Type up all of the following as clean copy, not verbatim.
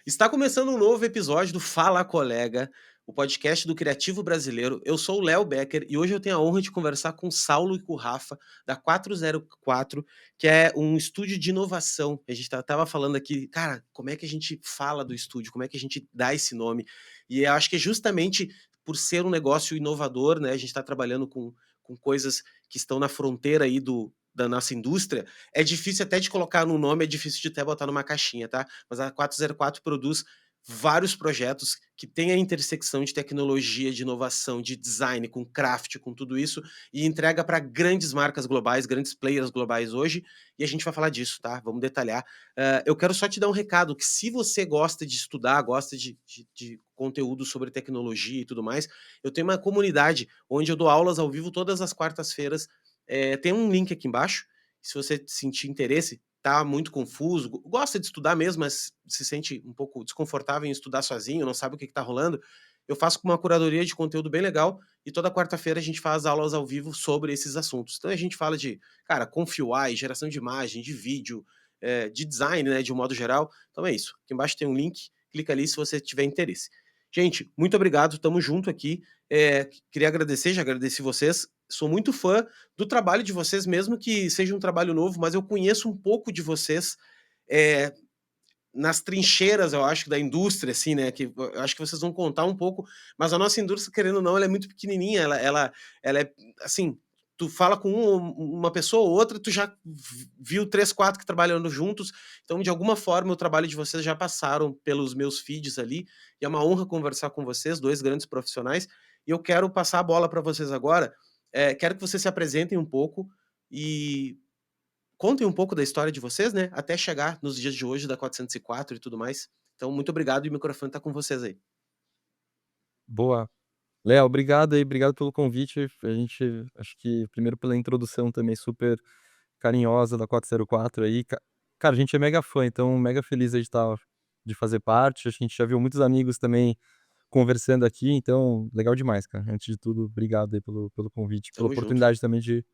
Está começando um novo episódio do Fala Colega, o podcast do criativo brasileiro. Eu sou o Léo Becker e hoje eu tenho a honra de conversar com o Saulo e com o Rafa, da 404, que é um estúdio de inovação. A gente estava falando aqui, cara, como é que a gente fala do estúdio, como é que a gente dá esse nome. E eu acho que é justamente por ser um negócio inovador, né? A gente está trabalhando com coisas que estão na fronteira aí da nossa indústria. É difícil até de colocar no nome, é difícil de até botar numa caixinha, tá? Mas a 404 produz vários projetos que têm a intersecção de tecnologia, de inovação, de design, com craft, com tudo isso, e entrega para grandes marcas globais, grandes players globais hoje, e a gente vai falar disso, tá? Vamos detalhar. Eu quero só te dar um recado, que se você gosta de estudar, gosta de conteúdo sobre tecnologia e tudo mais, eu tenho uma comunidade onde eu dou aulas ao vivo todas as quartas-feiras. Tem um link aqui embaixo, se você sentir interesse, tá muito confuso, gosta de estudar mesmo, mas se sente um pouco desconfortável em estudar sozinho, não sabe o que está rolando, eu faço com uma curadoria de conteúdo bem legal e toda quarta-feira a gente faz aulas ao vivo sobre esses assuntos. Então a gente fala de, cara, Conf UI, geração de imagem, de vídeo, de design, né, de um modo geral. Então é isso. Aqui embaixo tem um link, clica ali se você tiver interesse. Gente, muito obrigado, tamo junto aqui. Queria agradecer, já agradeci vocês. Sou muito fã do trabalho de vocês, mesmo que seja um trabalho novo, mas eu conheço um pouco de vocês é, nas trincheiras, eu acho, da indústria, assim, né? Que eu acho que vocês vão contar um pouco, mas a nossa indústria, querendo ou não, ela é muito pequenininha, ela é assim. Tu fala com uma pessoa ou outra, tu já viu 3, 4 que trabalhando juntos. Então, de alguma forma, o trabalho de vocês já passaram pelos meus feeds ali. E é uma honra conversar com vocês, dois grandes profissionais. E eu quero passar a bola para vocês agora. Quero que vocês se apresentem um pouco e contem um pouco da história de vocês, né, até chegar nos dias de hoje da 404 e tudo mais. Então, muito obrigado e o microfone tá com vocês aí. Boa. Léo, obrigado aí, obrigado pelo convite. A gente acho que primeiro pela introdução também super carinhosa da 404 aí. Cara, a gente é mega fã, então mega feliz aí de fazer parte. A gente já viu muitos amigos também conversando aqui, então legal demais, cara. Antes de tudo, obrigado aí pelo convite, pela Tamo junto. oportunidade também de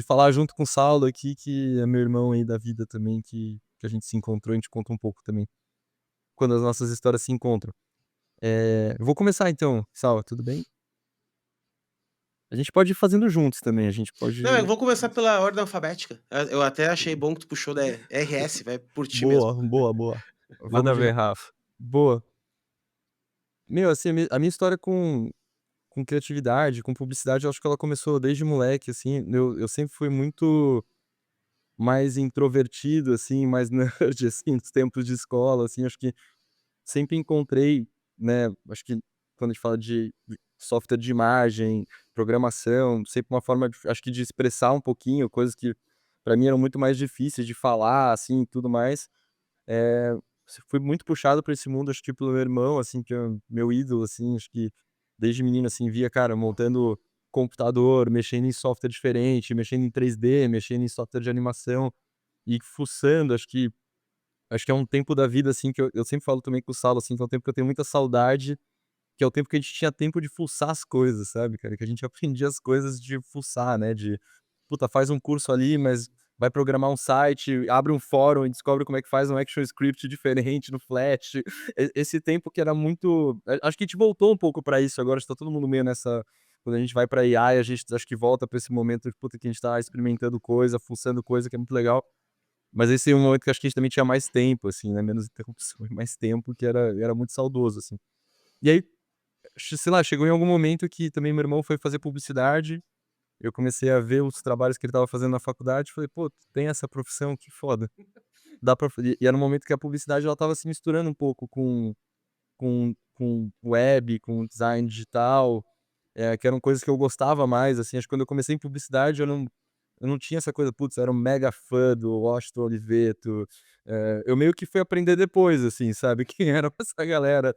falar junto com o Saulo aqui, que é meu irmão aí da vida também, que a gente se encontrou, a gente conta um pouco também quando as nossas histórias se encontram. Eu vou começar então, Saulo, tudo bem? A gente pode ir fazendo juntos também, a gente Não, eu pode. vou começar pela ordem alfabética. Eu até achei bom que tu puxou da RS, vai por ti mesmo. Boa, boa, boa. Manda Vamos de ver, Rafa. boa. Meu, assim, a minha história com criatividade, com publicidade, eu acho que ela começou desde moleque, assim, eu sempre fui muito mais introvertido, assim, mais nerd, assim, nos tempos de escola, assim, acho que sempre encontrei, né, acho que quando a gente fala de software de imagem, programação, sempre uma forma de acho que de expressar um pouquinho, coisas que pra mim eram muito mais difíceis de falar, assim, e tudo mais. Fui muito puxado pra esse mundo, acho que pelo meu irmão, assim, que é meu ídolo, assim, acho que desde menino, assim, via, cara, montando computador, mexendo em software diferente, mexendo em 3D, mexendo em software de animação e fuçando, acho que é um tempo da vida, assim, que eu sempre falo também com o Saulo, assim, que é um tempo que eu tenho muita saudade, que é o tempo que a gente tinha tempo de fuçar as coisas, sabe, cara, que a gente aprendia as coisas de fuçar, né, de, puta, faz um curso ali, mas vai programar um site, abre um fórum e descobre como é que faz um ActionScript diferente no Flash. Esse tempo que era muito acho que a gente voltou um pouco pra isso agora, acho que tá todo mundo meio nessa quando a gente vai pra AI, a gente acho que volta pra esse momento de, puta, que a gente tá experimentando coisa, fuçando coisa, que é muito legal. Mas esse é um momento que acho que a gente também tinha mais tempo, assim, né, menos interrupção e mais tempo, que era muito saudoso, assim. E aí, sei lá, chegou em algum momento que também meu irmão foi fazer publicidade, eu comecei a ver os trabalhos que ele estava fazendo na faculdade, falei: "Pô, tu tem essa profissão, que foda". Dá pra e era um momento que a publicidade ela estava se misturando um pouco com web, com design digital, que eram coisas que eu gostava mais, assim, acho que quando eu comecei em publicidade eu não tinha essa coisa, putz, eu era um mega fã do Washington Oliveto, eu meio que fui aprender depois, assim, sabe, quem era essa galera.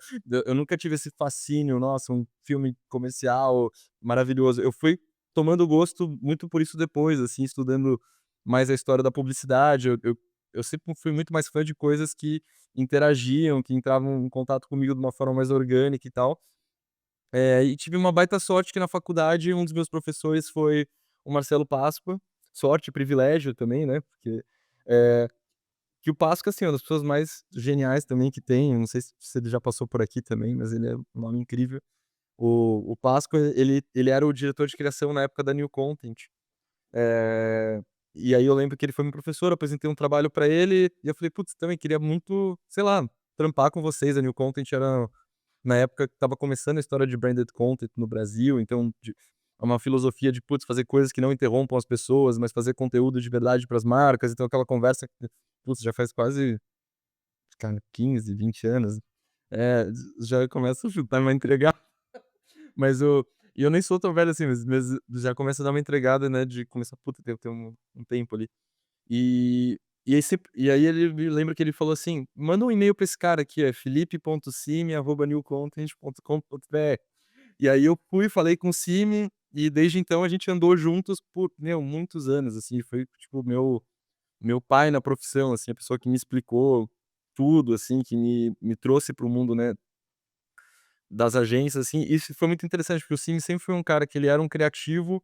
Eu nunca tive esse fascínio, nossa, um filme comercial maravilhoso. Eu fui tomando gosto muito por isso depois, assim, estudando mais a história da publicidade, eu sempre fui muito mais fã de coisas que interagiam, que entravam em contato comigo de uma forma mais orgânica e tal. E tive uma baita sorte que na faculdade um dos meus professores foi o Marcelo Páscoa, sorte e privilégio também, né, porque, Que o Páscoa, assim, é uma das pessoas mais geniais também que tem, eu não sei se ele já passou por aqui também, mas ele é um nome incrível. O Páscoa, ele era o diretor de criação na época da New Content. Eh, e aí eu lembro que ele foi meu professor, eu apresentei um trabalho pra ele, e eu falei: "Putz, também queria muito, sei lá, trampar com vocês". A New Content era na época que estava começando a história de branded content no Brasil, então é uma filosofia de, putz, fazer coisas que não interrompam as pessoas, mas fazer conteúdo de verdade para as marcas, então aquela conversa que, putz, já faz quase, cara, 15, 20 anos. É, já começa a chutar uma entregar, mas e eu nem sou tão velho assim, mas já começa a dar uma entregada, né, de começar, puta, tem um tempo ali. E e aí ele me lembra que ele falou assim: "Manda um e-mail pra esse cara aqui, é felipe.simi@newcontent.com.br". E aí eu fui, falei com o Simi, e desde então a gente andou juntos por, muitos anos, assim, foi tipo meu pai na profissão, assim, a pessoa que me explicou tudo, assim, que me trouxe para o mundo, né, das agências, assim. Isso foi muito interessante, porque o Simi sempre foi um cara que ele era um criativo,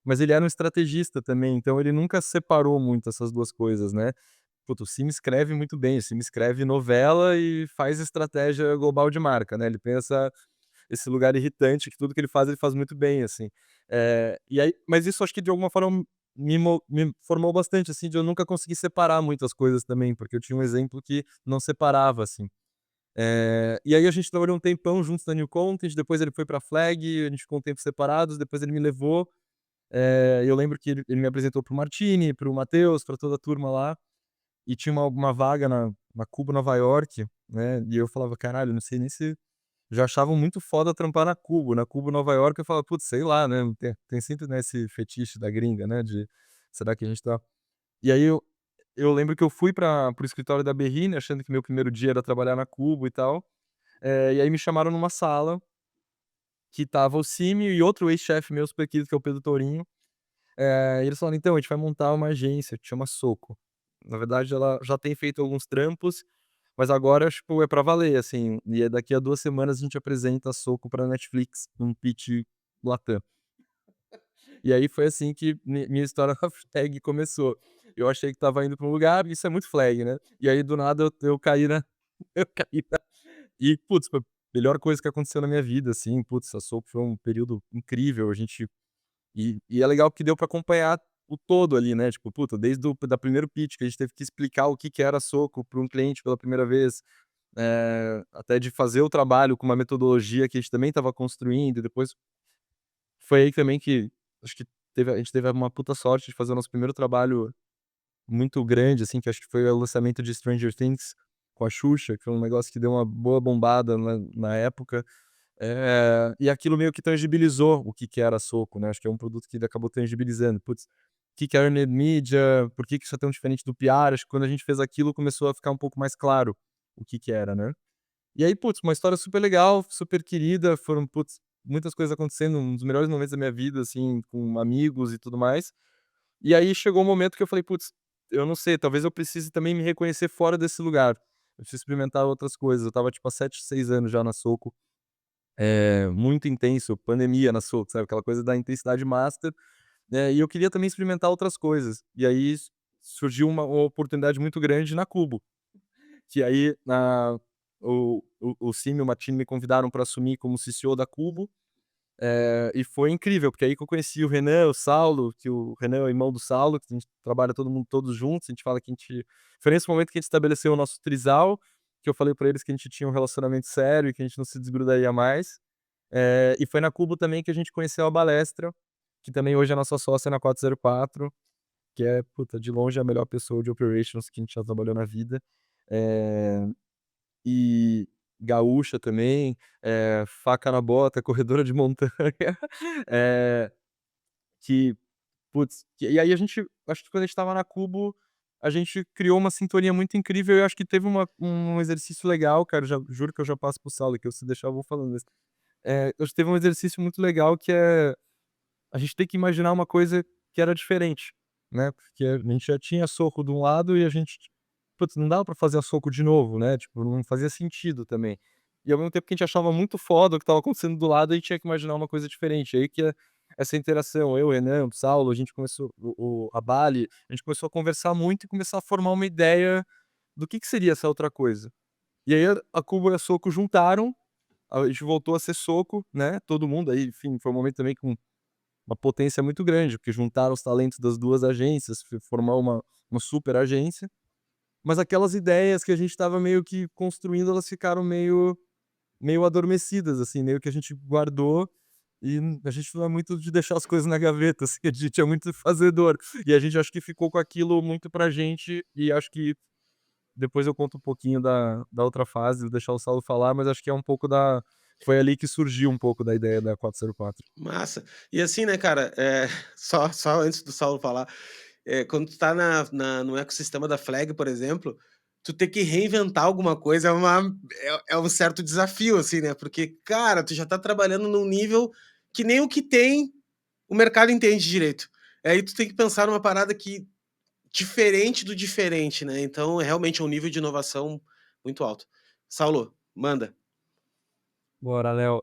mas ele era um estrategista também, então ele nunca separou muito essas 2 coisas, né. Puta, o Sim escreve muito bem, o Sim escreve novela e faz estratégia global de marca, né, ele tem esse lugar irritante que tudo que ele faz muito bem, assim. E aí, mas isso acho que de alguma forma me formou bastante, assim, de eu nunca conseguir separar muitas coisas também, porque eu tinha um exemplo que não separava, assim. E aí a gente trabalhou um tempão juntos na New Content, depois ele foi pra Flag, a gente ficou um tempo separados, depois ele me levou, eu lembro que ele me apresentou para o Martini, para o Matheus, pra toda a turma lá. E tinha uma vaga na Cubo Nova York, né, e eu falava: "Caralho, não sei nem se", já achavam muito foda trampar na Cubo. Na Cubo Nova York eu falava: "Putz, sei lá, né", tem sempre, né, esse fetiche da gringa, né, de será que a gente tá, e aí eu lembro que eu fui para o escritório da Berrine, achando que meu primeiro dia era trabalhar na Cubo e tal, e aí me chamaram numa sala que estava o Simi e outro ex-chefe meu super querido, que é o Pedro Tourinho. E eles falaram: "Então, a gente vai montar uma agência que chama Soco". Na verdade, ela já tem feito alguns trampos, mas agora, tipo, é pra valer, assim, e daqui a 2 semanas a gente apresenta a Soco pra Netflix, um pitch Latam. E aí foi assim que minha história na Flag começou. Eu achei que estava indo pra um lugar, isso é muito Flag, né. E aí do nada eu caí na eu caí na e, putz, foi a melhor coisa que aconteceu na minha vida, assim, putz, a Soco foi um período incrível, a gente é legal que deu pra acompanhar o todo ali, né, tipo, puta, desde o da primeiro pitch que a gente teve que explicar o que que era Soco para um cliente pela primeira vez, até de fazer o trabalho com uma metodologia que a gente também estava construindo, e depois foi aí também que acho que a gente teve uma puta sorte de fazer o nosso primeiro trabalho muito grande, assim, que acho que foi o lançamento de Stranger Things com a Xuxa, que foi um negócio que deu uma boa bombada na época. E aquilo meio que tangibilizou o que que era Soco, né, acho que é um produto que ele acabou tangibilizando. Putz, o que que é earned media, por que que isso é tão diferente do PR, acho que quando a gente fez aquilo começou a ficar um pouco mais claro o que que era, né. E aí, putz, uma história super legal, super querida, foram, putz, muitas coisas acontecendo, um dos melhores momentos da minha vida, assim, com amigos e tudo mais. E aí chegou um momento que eu falei: "Putz, eu não sei, talvez eu precise também me reconhecer fora desse lugar, eu preciso experimentar outras coisas". Eu estava, tipo, há 7, 6 anos já na Soco. Muito intenso, pandemia na Soco, sabe, aquela coisa da intensidade master, né, e eu queria também experimentar outras coisas. E aí surgiu uma oportunidade muito grande na Cubo, que aí o Sim e o Martini me convidaram para assumir como CCO da Cubo, e foi incrível, porque aí que eu conheci o Renan, o Saulo, que o Renan é o irmão do Saulo, que a gente trabalha todo mundo todos juntos, a gente fala que a gente foi nesse momento que a gente estabeleceu o nosso trisal, que eu falei pra eles que a gente tinha um relacionamento sério e que a gente não se desgrudaria mais. E foi na Cubo também que a gente conheceu a Balestra, que também hoje é nossa sócia na 404, que é, puta, de longe a melhor pessoa de operations que a gente já trabalhou na vida. Eh, e gaúcha também, faca na bota, corredora de montanha, eh, que, putz, e aí a gente, acho que quando a gente estava na Cubo, a gente criou uma sintonia muito incrível e eu acho que teve um exercício legal, cara, já juro que eu já passo para o Saulo, que eu se deixar eu vou falando. Acho que teve um exercício muito legal que é a gente tem que imaginar uma coisa que era diferente, né, porque a gente já tinha Soco de um lado e a gente, putz, não dava pra fazer a Soco de novo, né, tipo, não fazia sentido também. E ao mesmo tempo que a gente achava muito foda o que estava acontecendo do lado, a gente tinha que imaginar uma coisa diferente. Aí que essa interação, eu, o Renan, o Saulo, a gente começou a Bali, a gente começou a conversar muito e começar a formar uma ideia do que seria essa outra coisa? E aí a Cubo e a Soco juntaram, a gente voltou a ser Soco, né, todo mundo aí, enfim, foi um momento também com uma potência muito grande, porque juntaram os talentos das 2 agências, formar uma super agência, mas aquelas ideias que a gente estava meio que construindo, elas ficaram meio adormecidas, assim, meio que a gente guardou, e a gente não é muito de deixar as coisas na gaveta, assim, a gente é muito fazedor. E a gente acho que ficou com aquilo muito pra gente, e acho que depois eu conto um pouquinho da outra fase, vou deixar o Saulo falar, mas acho que é um pouco da foi ali que surgiu um pouco da ideia da 404. Massa. E assim, né, cara, só antes do Saulo falar, quando tu tá no ecossistema da Flag, por exemplo, tu ter que reinventar alguma coisa é um certo desafio, assim, né, porque, cara, tu já tá trabalhando num nível que nem o que tem, o mercado entende direito. Aí tu tem que pensar numa parada que diferente do diferente, né, então realmente é um nível de inovação muito alto. Saulo, manda. Bora, Léo.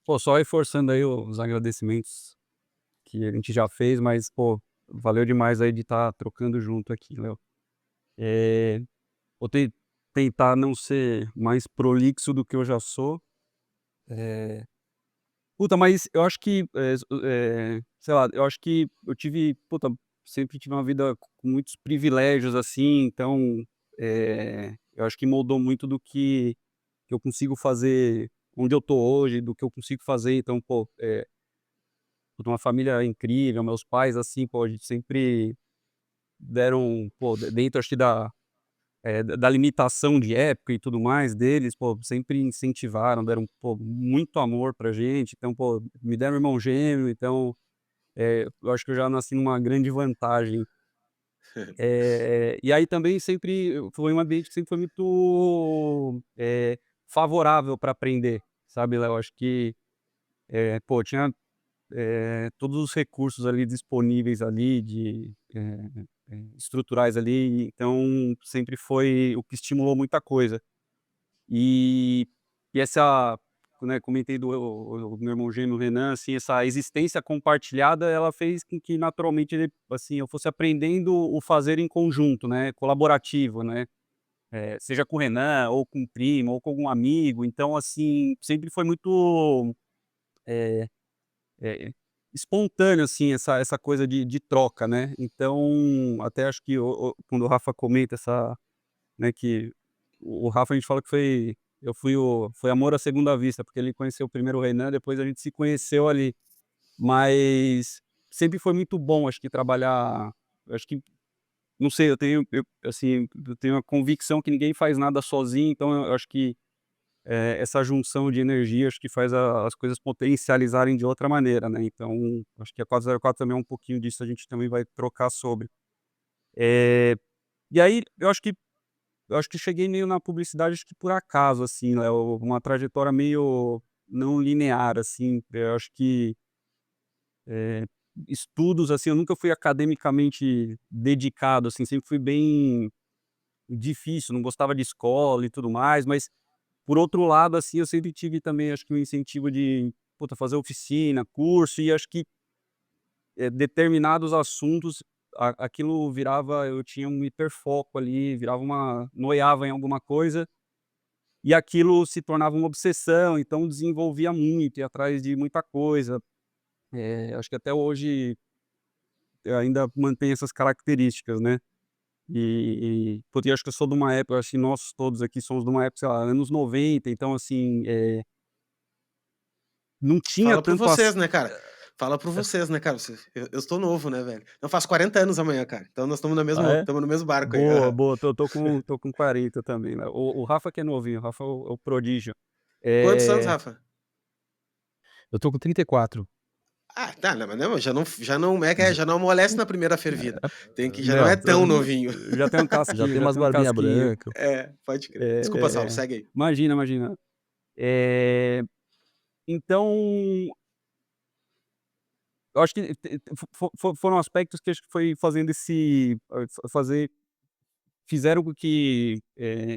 Pô, só reforçando aí os agradecimentos que a gente já fez, mas, pô, valeu demais aí de estar trocando junto aqui, Léo. Eh, vou tentar não ser mais prolixo do que eu já sou. Eh, puta, mas eu acho que, sei lá, eu acho que eu tive, puta, sempre tive uma vida com muitos privilégios, assim, então, eu acho que moldou muito do que eu consigo fazer onde eu tô hoje, do que eu consigo fazer. Então, pô, eu tenho uma família incrível, meus pais, assim, pô, a gente sempre deram, pô, dentro acho que da limitação de época e tudo mais deles, pô, sempre incentivaram, deram, pô, muito amor pra gente. Então, pô, me deram irmão gêmeo, então, eu acho que eu já nasci numa grande vantagem. E aí também sempre foi um ambiente que sempre foi muito, favorável para aprender, sabe, Léo? Acho que, pô, tinha, todos os recursos ali disponíveis ali estruturais ali, então sempre foi o que estimulou muita coisa. E essa, né, comentei do o meu irmão gêmeo Renan, assim, essa existência compartilhada, ela fez com que naturalmente ele, assim, eu fosse aprendendo o fazer em conjunto, né, colaborativo, né, seja com o Renan ou com o primo ou com algum amigo. Então, assim, sempre foi muito, eh eh, espontâneo, assim, essa coisa de troca, né. Então, até acho que quando o Rafa comenta essa, né, que o Rafa, a gente fala que foi amor à segunda vista, porque ele conheceu primeiro o Renan, depois a gente se conheceu ali. Mas sempre foi muito bom, acho que trabalhar, acho que, não sei, assim, eu tenho a convicção que ninguém faz nada sozinho, então eu acho que, essa junção de energia, acho que faz as coisas potencializarem de outra maneira, né. Então, acho que a 404 também é um pouquinho disso, a gente também vai trocar sobre. Eh, e aí eu acho que cheguei meio na publicidade, acho que por acaso, assim, né, uma trajetória meio não linear, assim. Eu acho que, eh, estudos, assim, eu nunca fui academicamente dedicado, assim, sempre fui bem difícil, não gostava de escola e tudo mais, mas, por outro lado, assim, eu sempre tive também, acho que um incentivo de, puta, fazer oficina, curso, e acho que, determinados assuntos, aquilo virava, eu tinha um hiperfoco ali, virava noiava em alguma coisa. E aquilo se tornava uma obsessão, então desenvolvia muito, ia atrás de muita coisa. Acho que até hoje eu ainda mantenho essas características, né. Putz, e acho que eu sou de uma época, acho que nós todos aqui somos de uma época, sei lá, anos 90, então assim, não tinha Fala por tanto vocês, né, cara. Fala por vocês, né, cara. Eu estou novo, né, velho. Eu faço 40 anos amanhã, cara. Então nós ah, é? estamos no mesmo barco aí. Boa, Aham. boa, tô com 40 também, né. O Rafa que é novinho, o Rafa é o prodígio. Quantos anos, Eh, Rafa? Eu tô com 34. Ah, tá, não, mas não, já não como é que é, já não amolece na primeira fervida. Já não é Não, tão novinho. já tem um já casquinho, tem já umas tem um barbinha casquinho. branca. Pode crer. Desculpa, Saulo, É, segue aí. imagina, imagina. Eh, então, eu acho que foram aspectos que acho que foi fazendo esse fazer fizeram com que,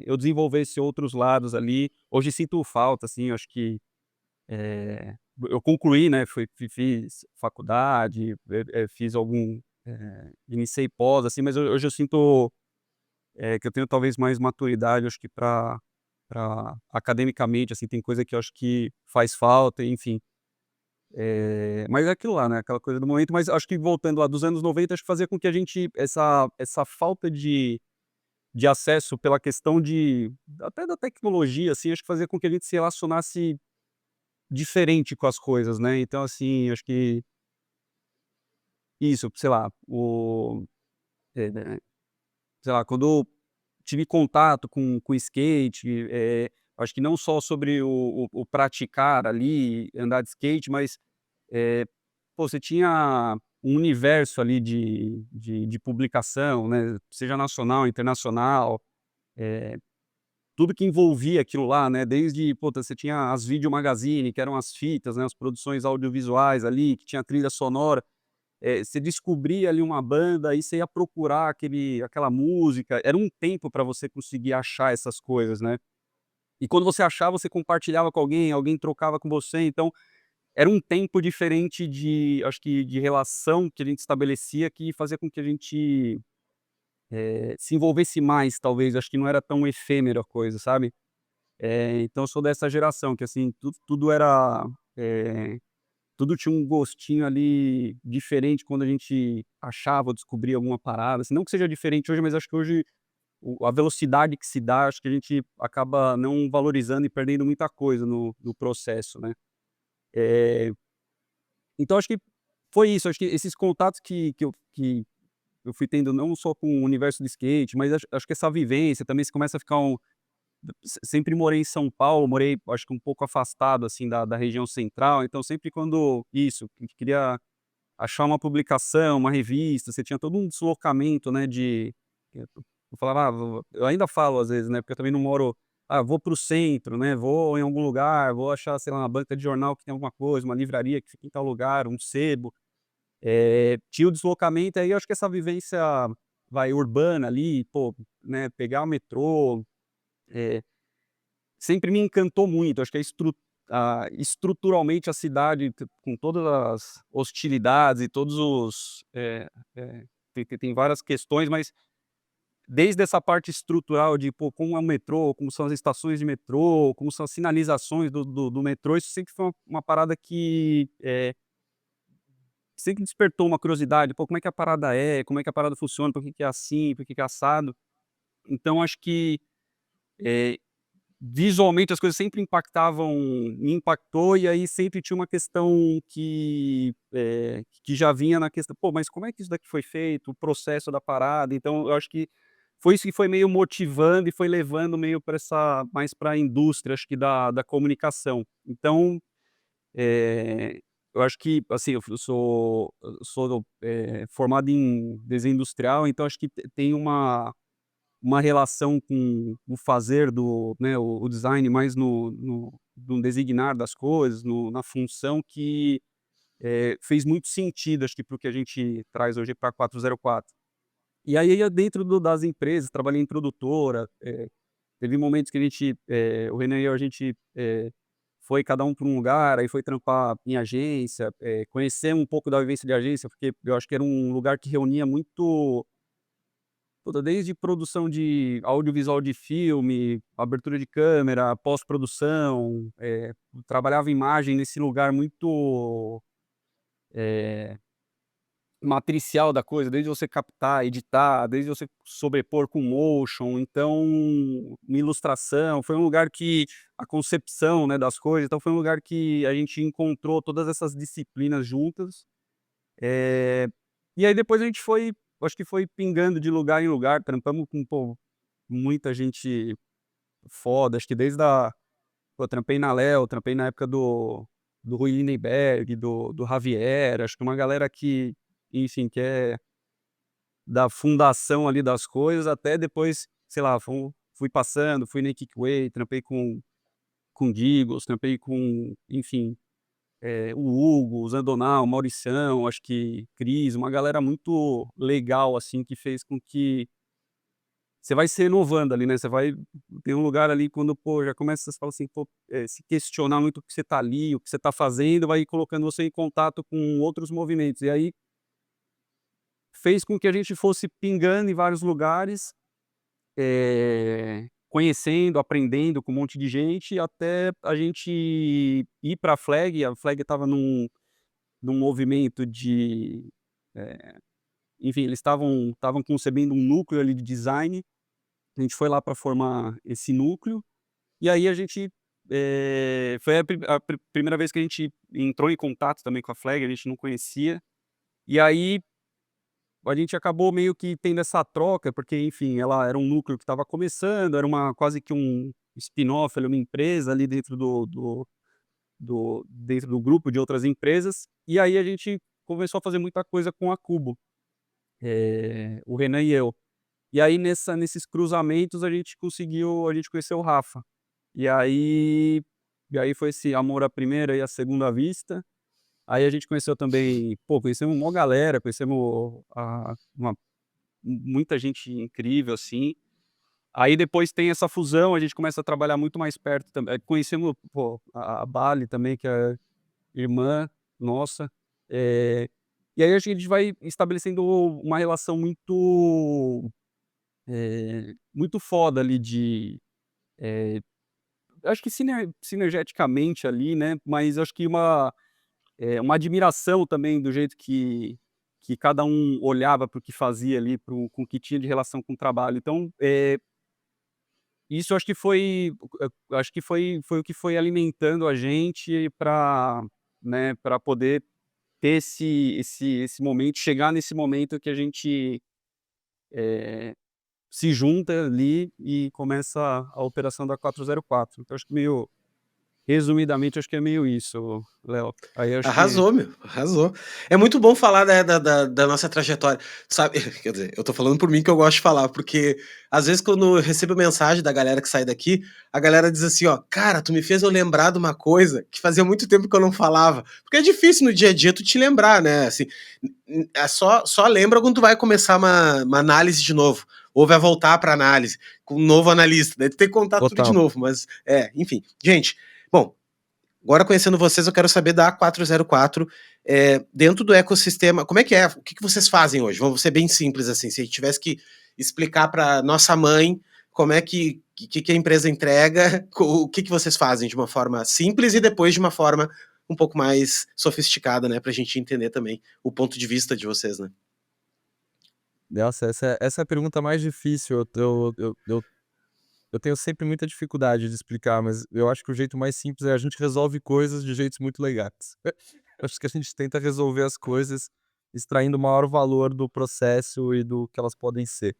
eu desenvolvesse outros lados ali. Hoje sinto falta, assim, eu acho que, eu concluí, né, fiz faculdade, fiz iniciei pós, assim, mas hoje eu sinto que eu tenho talvez mais maturidade, acho que para academicamente, assim, tem coisa que eu acho que faz falta, enfim. Mas é aquilo lá, né, aquela coisa do momento, mas acho que voltando lá dos anos 90, acho que fazia com que a gente essa falta de acesso pela questão de até da tecnologia, assim, acho que fazia com que a gente se relacionasse diferente com as coisas, né. Então, assim, acho que isso, sei lá, né, sei lá, quando eu tive contato com skate, acho que não só sobre o praticar ali, andar de skate, mas, eh, pô, você tinha um universo ali de publicação, né, seja nacional, internacional, eh, tudo que envolvia aquilo lá, né, desde, puta, você tinha as Video Magazine, que eram as fitas, né, as produções audiovisuais ali, que tinha trilha sonora. Você descobria ali uma banda, aí você ia procurar aquela música, era um tempo para você conseguir achar essas coisas, né. E quando você achava, você compartilhava com alguém, alguém trocava com você, então era um tempo diferente acho que de relação que a gente estabelecia, que fazia com que a gente, se envolvesse mais talvez, acho que não era tão efêmero a coisa, sabe. Então eu sou dessa geração que, assim, tudo era, eh tudo tinha um gostinho ali diferente quando a gente achava ou descobria alguma parada, assim, não que seja diferente hoje, mas acho que hoje a velocidade que se dá, acho que a gente acaba não valorizando e perdendo muita coisa no processo, né. Eh, então acho que foi isso, acho que esses contatos que eu fui tendo não só com o universo do skate, mas acho que essa vivência também, você começa a ficar sempre morei em São Paulo, morei acho que um pouco afastado, assim, da região central, então sempre quando queria achar uma publicação, uma revista, você tinha todo um deslocamento, né, eu falava: eu ainda falo às vezes, né, porque eu também não moro, vou para o centro, né, vou em algum lugar, vou achar, sei lá, uma banca de jornal que tem alguma coisa, uma livraria que fica em tal lugar, um sebo. Tinha o deslocamento, aí eu acho que essa vivência, urbana ali, pô, né, pegar o metrô, eh sempre me encantou muito, acho que estruturalmente a cidade com todas as hostilidades e todos os, tem várias questões, mas desde essa parte estrutural de, pô, como é o metrô, como são as estações de metrô, como são as sinalizações do metrô, isso sempre foi uma parada que, sempre despertou uma curiosidade, pô, como é que a parada é, como é que a parada funciona, por que que é assim, por que que é assado. Então acho que, eh visualmente as coisas sempre me impactou, e aí sempre tinha uma questão que já vinha na questão: "Pô, mas como é que isso daqui foi feito? O processo da parada?". Então eu acho que foi isso que foi meio motivando e foi levando meio para mais para a indústria, acho que da comunicação. Então, eh, eu acho que, assim, eu sou, formado em desenho industrial, então acho que tem uma relação com o fazer né, o design mais no designar das coisas, na função que, fez muito sentido, acho que para o que a gente traz hoje para 404. E aí dentro das empresas, trabalhei em produtora, teve momentos que o Renan e eu, a gente, foi cada um para um lugar, aí foi trampar em agência, conhecer um pouco da vivência de agência, porque eu acho que era um lugar que reunia muito. Puta, desde produção de audiovisual de filme, abertura de câmera, pós-produção, trabalhava imagem nesse lugar muito, eh, matricial da coisa, desde você captar, editar, desde você sobrepor com motion, então, uma ilustração, foi um lugar que a concepção, né, das coisas, então foi um lugar que a gente encontrou todas essas disciplinas juntas. eh, e aí depois a gente acho que foi pingando de lugar em lugar, trampamos com, pô, muita gente foda, acho que pô, trampei na Léo, trampei na época do Rui Lindenberg, do Javier, acho que uma galera que, enfim, que é da fundação ali das coisas, até depois, sei lá, fui passando, fui na Kickway, trampei com Digos, trampei com, enfim, o Hugo, o Zandonal, o Maurição, acho que Cris, uma galera muito legal, assim, que fez com que você vai se renovando ali, né, você vai tem um lugar ali quando, pô, já começa, você fala assim, pô, se questionar muito o que você tá ali, o que você tá fazendo, vai colocando você em contato com outros movimentos. E aí, fez com que a gente fosse pingando em vários lugares, conhecendo, aprendendo com um monte de gente, até a gente ir para a Flag estava num movimento de, eh, enfim, eles estavam concebendo um núcleo ali de design, a gente foi lá para formar esse núcleo, e aí a gente, foi a primeira vez que a gente entrou em contato também com a Flag, a gente não conhecia, e aí a gente acabou meio que tendo essa troca, porque, enfim, ela era um núcleo que estava começando, era quase que um spin-off, ali, uma empresa ali dentro dentro do grupo de outras empresas, e aí a gente começou a fazer muita coisa com a Cubo, o Renan e eu. E aí nesses cruzamentos a gente conheceu o Rafa. E aí foi esse amor à primeira e à segunda vista. Aí a gente conheceu também, pô, conhecemos uma galera, conhecemos muita gente incrível, assim. Aí depois tem essa fusão, a gente começa a trabalhar muito mais perto também. Conhecemos, pô, a Bali também, que é irmã nossa. Eh, e aí acho que a gente vai estabelecendo uma relação muito foda ali eh, acho que sinergeticamente ali, né, mas acho que uma admiração também do jeito que cada um olhava para o que fazia ali, com o que tinha de relação com o trabalho. Então, isso acho que foi o que foi alimentando a gente para, né, para poder ter esse momento, chegar nesse momento que a gente, se junta ali e começa a operação da 404. Então acho que meio resumidamente, acho que é meio isso, Léo. Aí acho que Arrasou, meu, arrasou. É muito bom falar da nossa trajetória, sabe? Quer dizer, eu tô falando por mim que eu gosto de falar, porque às vezes quando eu recebo mensagem da galera que sai daqui, a galera diz assim, ó, cara, tu me fez eu lembrar de uma coisa que fazia muito tempo que eu não falava. Porque é difícil no dia a dia tu te lembrar, né? Assim, é só lembra quando tu vai começar uma análise de novo, ou vai voltar pra análise, com um novo analista, daí tu tem que contar tudo de Total. novo, mas enfim. Gente, bom, agora conhecendo vocês, eu quero saber da A404, dentro do ecossistema, como é que é? O que vocês fazem hoje? Vamos ser bem simples assim, se a gente tivesse que explicar para nossa mãe como é que a empresa entrega, o que vocês fazem de uma forma simples e depois de uma forma um pouco mais sofisticada, né, para a gente entender também o ponto de vista de vocês, né? Nossa, essa é a pergunta mais difícil. Eu tenho sempre muita dificuldade de explicar, mas eu acho que o jeito mais simples é a gente resolve coisas de jeitos muito legais. Eu acho que a gente tenta resolver as coisas extraindo o maior valor do processo e do que elas podem ser.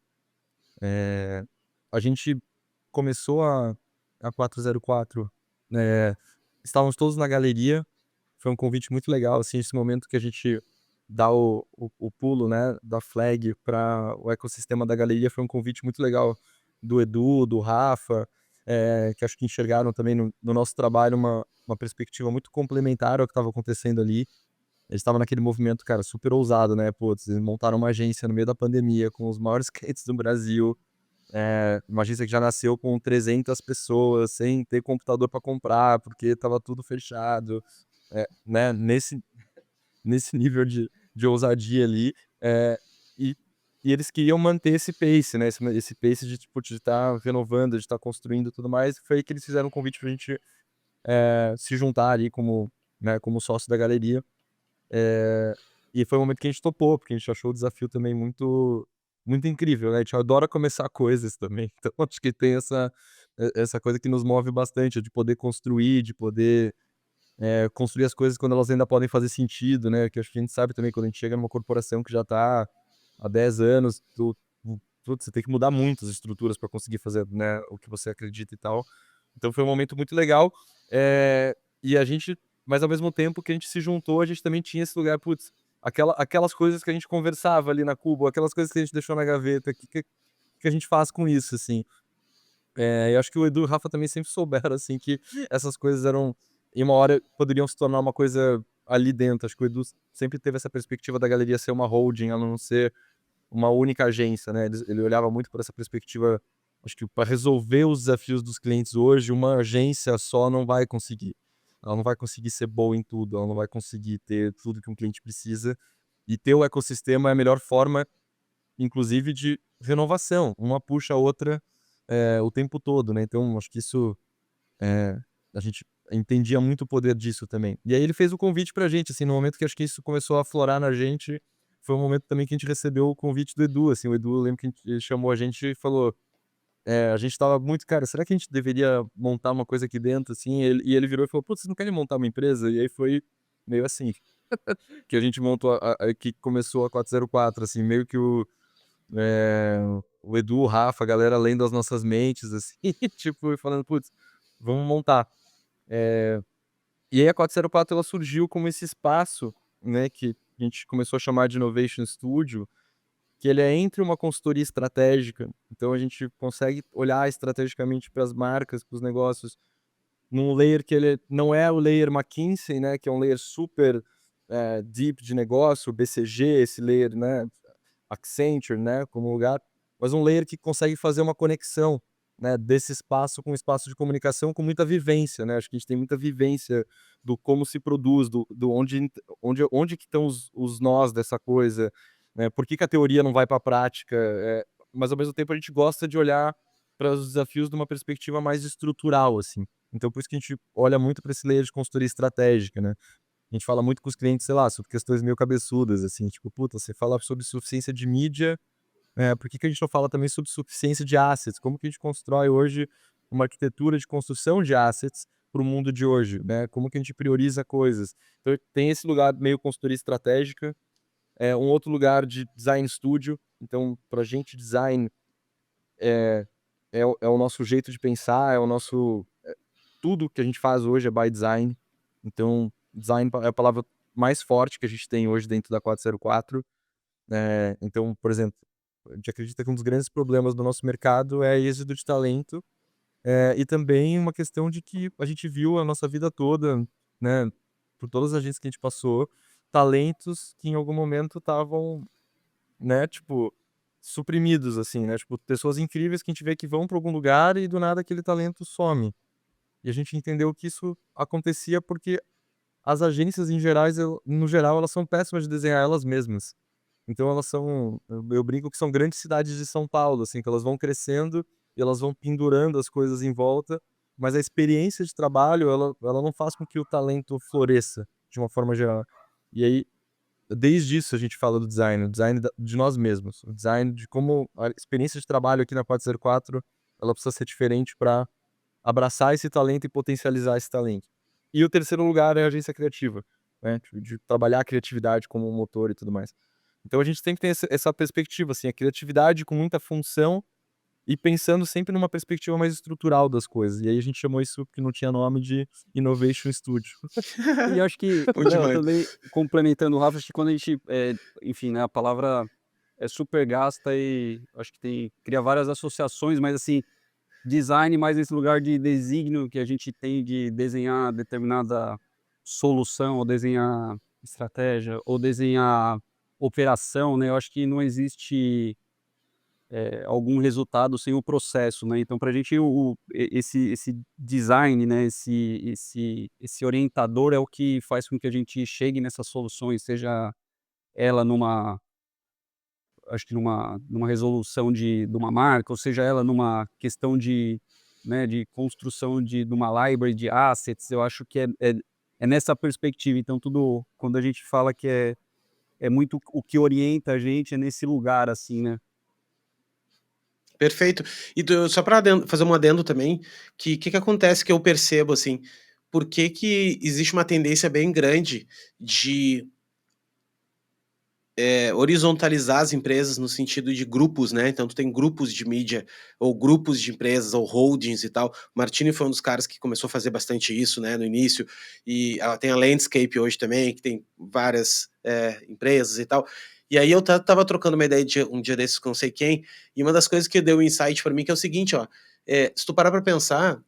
Eh, a gente começou a 404, estávamos todos na galeria, foi um convite muito legal, assim, esse momento que a gente dá o pulo, né, da Flag para o ecossistema da galeria, foi um convite muito legal do Edu, do Rafa, que acho que enxergaram também no nosso trabalho uma perspectiva muito complementar ao que estava acontecendo ali. Eles estavam naquele movimento, cara, super ousado, né, putz, eles montaram uma agência no meio da pandemia com os maiores clientes do Brasil, uma agência que já nasceu com 300 pessoas, sem ter computador para comprar, porque estava tudo fechado, né, nesse nível de ousadia ali, e e eles queriam manter esse pace, né, esse pace de, tipo, de estar renovando, de estar construindo e tudo mais, foi aí que eles fizeram um convite pra gente, se juntar ali como, né, como sócio da galeria. E foi um momento que a gente topou, porque a gente achou o desafio também muito incrível, né, a gente adora começar coisas também, então acho que tem essa coisa que nos move bastante, de poder construir, de poder, construir as coisas quando elas ainda podem fazer sentido, né, que acho que a gente sabe também quando a gente chega numa corporação que já tá há 10 anos, putz, você tem que mudar muitas estruturas para conseguir fazer, né, o que você acredita e tal. Então foi um momento muito legal, e a gente, mas ao mesmo tempo que a gente se juntou, a gente também tinha esse lugar, putz, aquelas coisas que a gente conversava ali na Cubo, aquelas coisas que a gente deixou na gaveta, que a gente faz com isso, assim? Eu acho que o Edu e o Rafa também sempre souberam, assim, que essas coisas eram, em uma hora, poderiam se tornar uma coisa ali dentro. Acho que o Edu sempre teve essa perspectiva da galeria ser uma holding, ela não ser uma única agência, né? Ele olhava muito por essa perspectiva, acho que para resolver os desafios dos clientes hoje, uma agência só não vai conseguir. Ela não vai conseguir ser boa em tudo, ela não vai conseguir ter tudo que um cliente precisa. E ter o ecossistema é a melhor forma inclusive de renovação. Uma puxa a outra o tempo todo, né? Então, acho que isso a gente entendia muito o poder disso também. E aí ele fez o convite pra gente, assim, no momento que acho que isso começou a aflorar na gente, foi um momento também que a gente recebeu o convite do Edu, assim, o Edu, eu lembro que ele chamou a gente e falou, a gente tava muito, cara, será que a gente deveria montar uma coisa aqui dentro, assim? E ele virou e falou, putz, vocês não querem montar uma empresa? E aí foi meio assim, que a gente montou, que começou a 404, assim, meio que eh, o Edu, o Rafa, a galera lendo as nossas mentes, assim, tipo, e falando, putz, vamos montar. E aí a 404 ela surgiu como esse espaço, né, que a gente começou a chamar de Innovation Studio, que ele é entre uma consultoria estratégica, então a gente consegue olhar estrategicamente para as marcas, para os negócios, num layer que ele não é o layer McKinsey, né, que é um layer super deep de negócio, o BCG, esse layer, né, Accenture, né, como lugar, mas um layer que consegue fazer uma conexão, né, desse espaço com o espaço de comunicação com muita vivência, né, acho que a gente tem muita vivência do como se produz, do onde que estão os nós dessa coisa, né, por que que a teoria não vai para a prática, mas ao mesmo tempo a gente gosta de olhar para os desafios de uma perspectiva mais estrutural, assim. Então por isso que a gente olha muito para esse layer de consultoria estratégica, né. A gente fala muito com os clientes, sei lá, sobre questões meio cabeçudas, assim, tipo, puta, você fala sobre suficiência de mídia, por que que a gente não fala também sobre suficiência de assets? Como que a gente constrói hoje uma arquitetura de construção de assets para o mundo de hoje, né? Como que a gente prioriza coisas? Então tem esse lugar meio consultoria estratégica, um outro lugar de design studio. Então, pra gente, design é o nosso jeito de pensar, é o nosso tudo que a gente faz hoje é by design. Então, design é a palavra mais forte que a gente tem hoje dentro da 404. Então, por exemplo, a gente acredita que um dos grandes problemas do nosso mercado é êxodo de talento, e também uma questão de que a gente viu a nossa vida toda, né, por todas as agências que a gente passou, talentos que em algum momento estavam, né, tipo, suprimidos, assim, né, tipo, pessoas incríveis que a gente vê que vão para algum lugar e do nada aquele talento some. E a gente entendeu que isso acontecia porque as agências em gerais, no geral, elas são péssimas de desenhar elas mesmas. Então elas são, eu brinco que são grandes cidades de São Paulo, assim, que elas vão crescendo e elas vão pendurando as coisas em volta, mas a experiência de trabalho, ela não faz com que o talento floresça, de uma forma geral. E aí, desde isso a gente fala do design, o design de nós mesmos, o design de como a experiência de trabalho aqui na 404, ela precisa ser diferente para abraçar esse talento e potencializar esse talento. E o terceiro lugar é a agência criativa, né, tipo, de trabalhar a criatividade como um motor e tudo mais. Então a gente tem que ter essa perspectiva, assim, a criatividade com muita função e pensando sempre numa perspectiva mais estrutural das coisas. E aí a gente chamou isso, que não tinha nome, de Innovation Studio. E eu acho que, Bom Léo, demais. também complementando o Rafa, acho que quando a gente, enfim, né, a palavra é super gasta e acho que cria várias associações, mas assim, design mais esse lugar de desígnio que a gente tem de desenhar determinada solução, ou desenhar estratégia, ou desenhar operação, né? Eu acho que não existe algum resultado sem o processo, né? Então, para a gente, esse design, né? Esse orientador é o que faz com que a gente chegue nessas soluções, seja ela acho que numa resolução de uma marca, ou seja ela numa questão de, né, de construção de uma library de assets, eu acho que é nessa perspectiva. Então tudo, quando a gente fala que é muito o que orienta a gente, é nesse lugar, assim, né. Perfeito. E só para fazer um adendo também, que acontece que eu percebo, assim, por que que existe uma tendência bem grande de horizontalizar as empresas no sentido de grupos, né, então tu tem grupos de mídia, ou grupos de empresas, ou holdings e tal. O Martini foi um dos caras que começou a fazer bastante isso, né, no início, e tem a Landscape hoje também, que tem várias empresas e tal. E aí eu estava trocando uma ideia um dia desses com não sei quem, e uma das coisas que deu um insight para mim que é o seguinte, ó, se tu parar para pensar,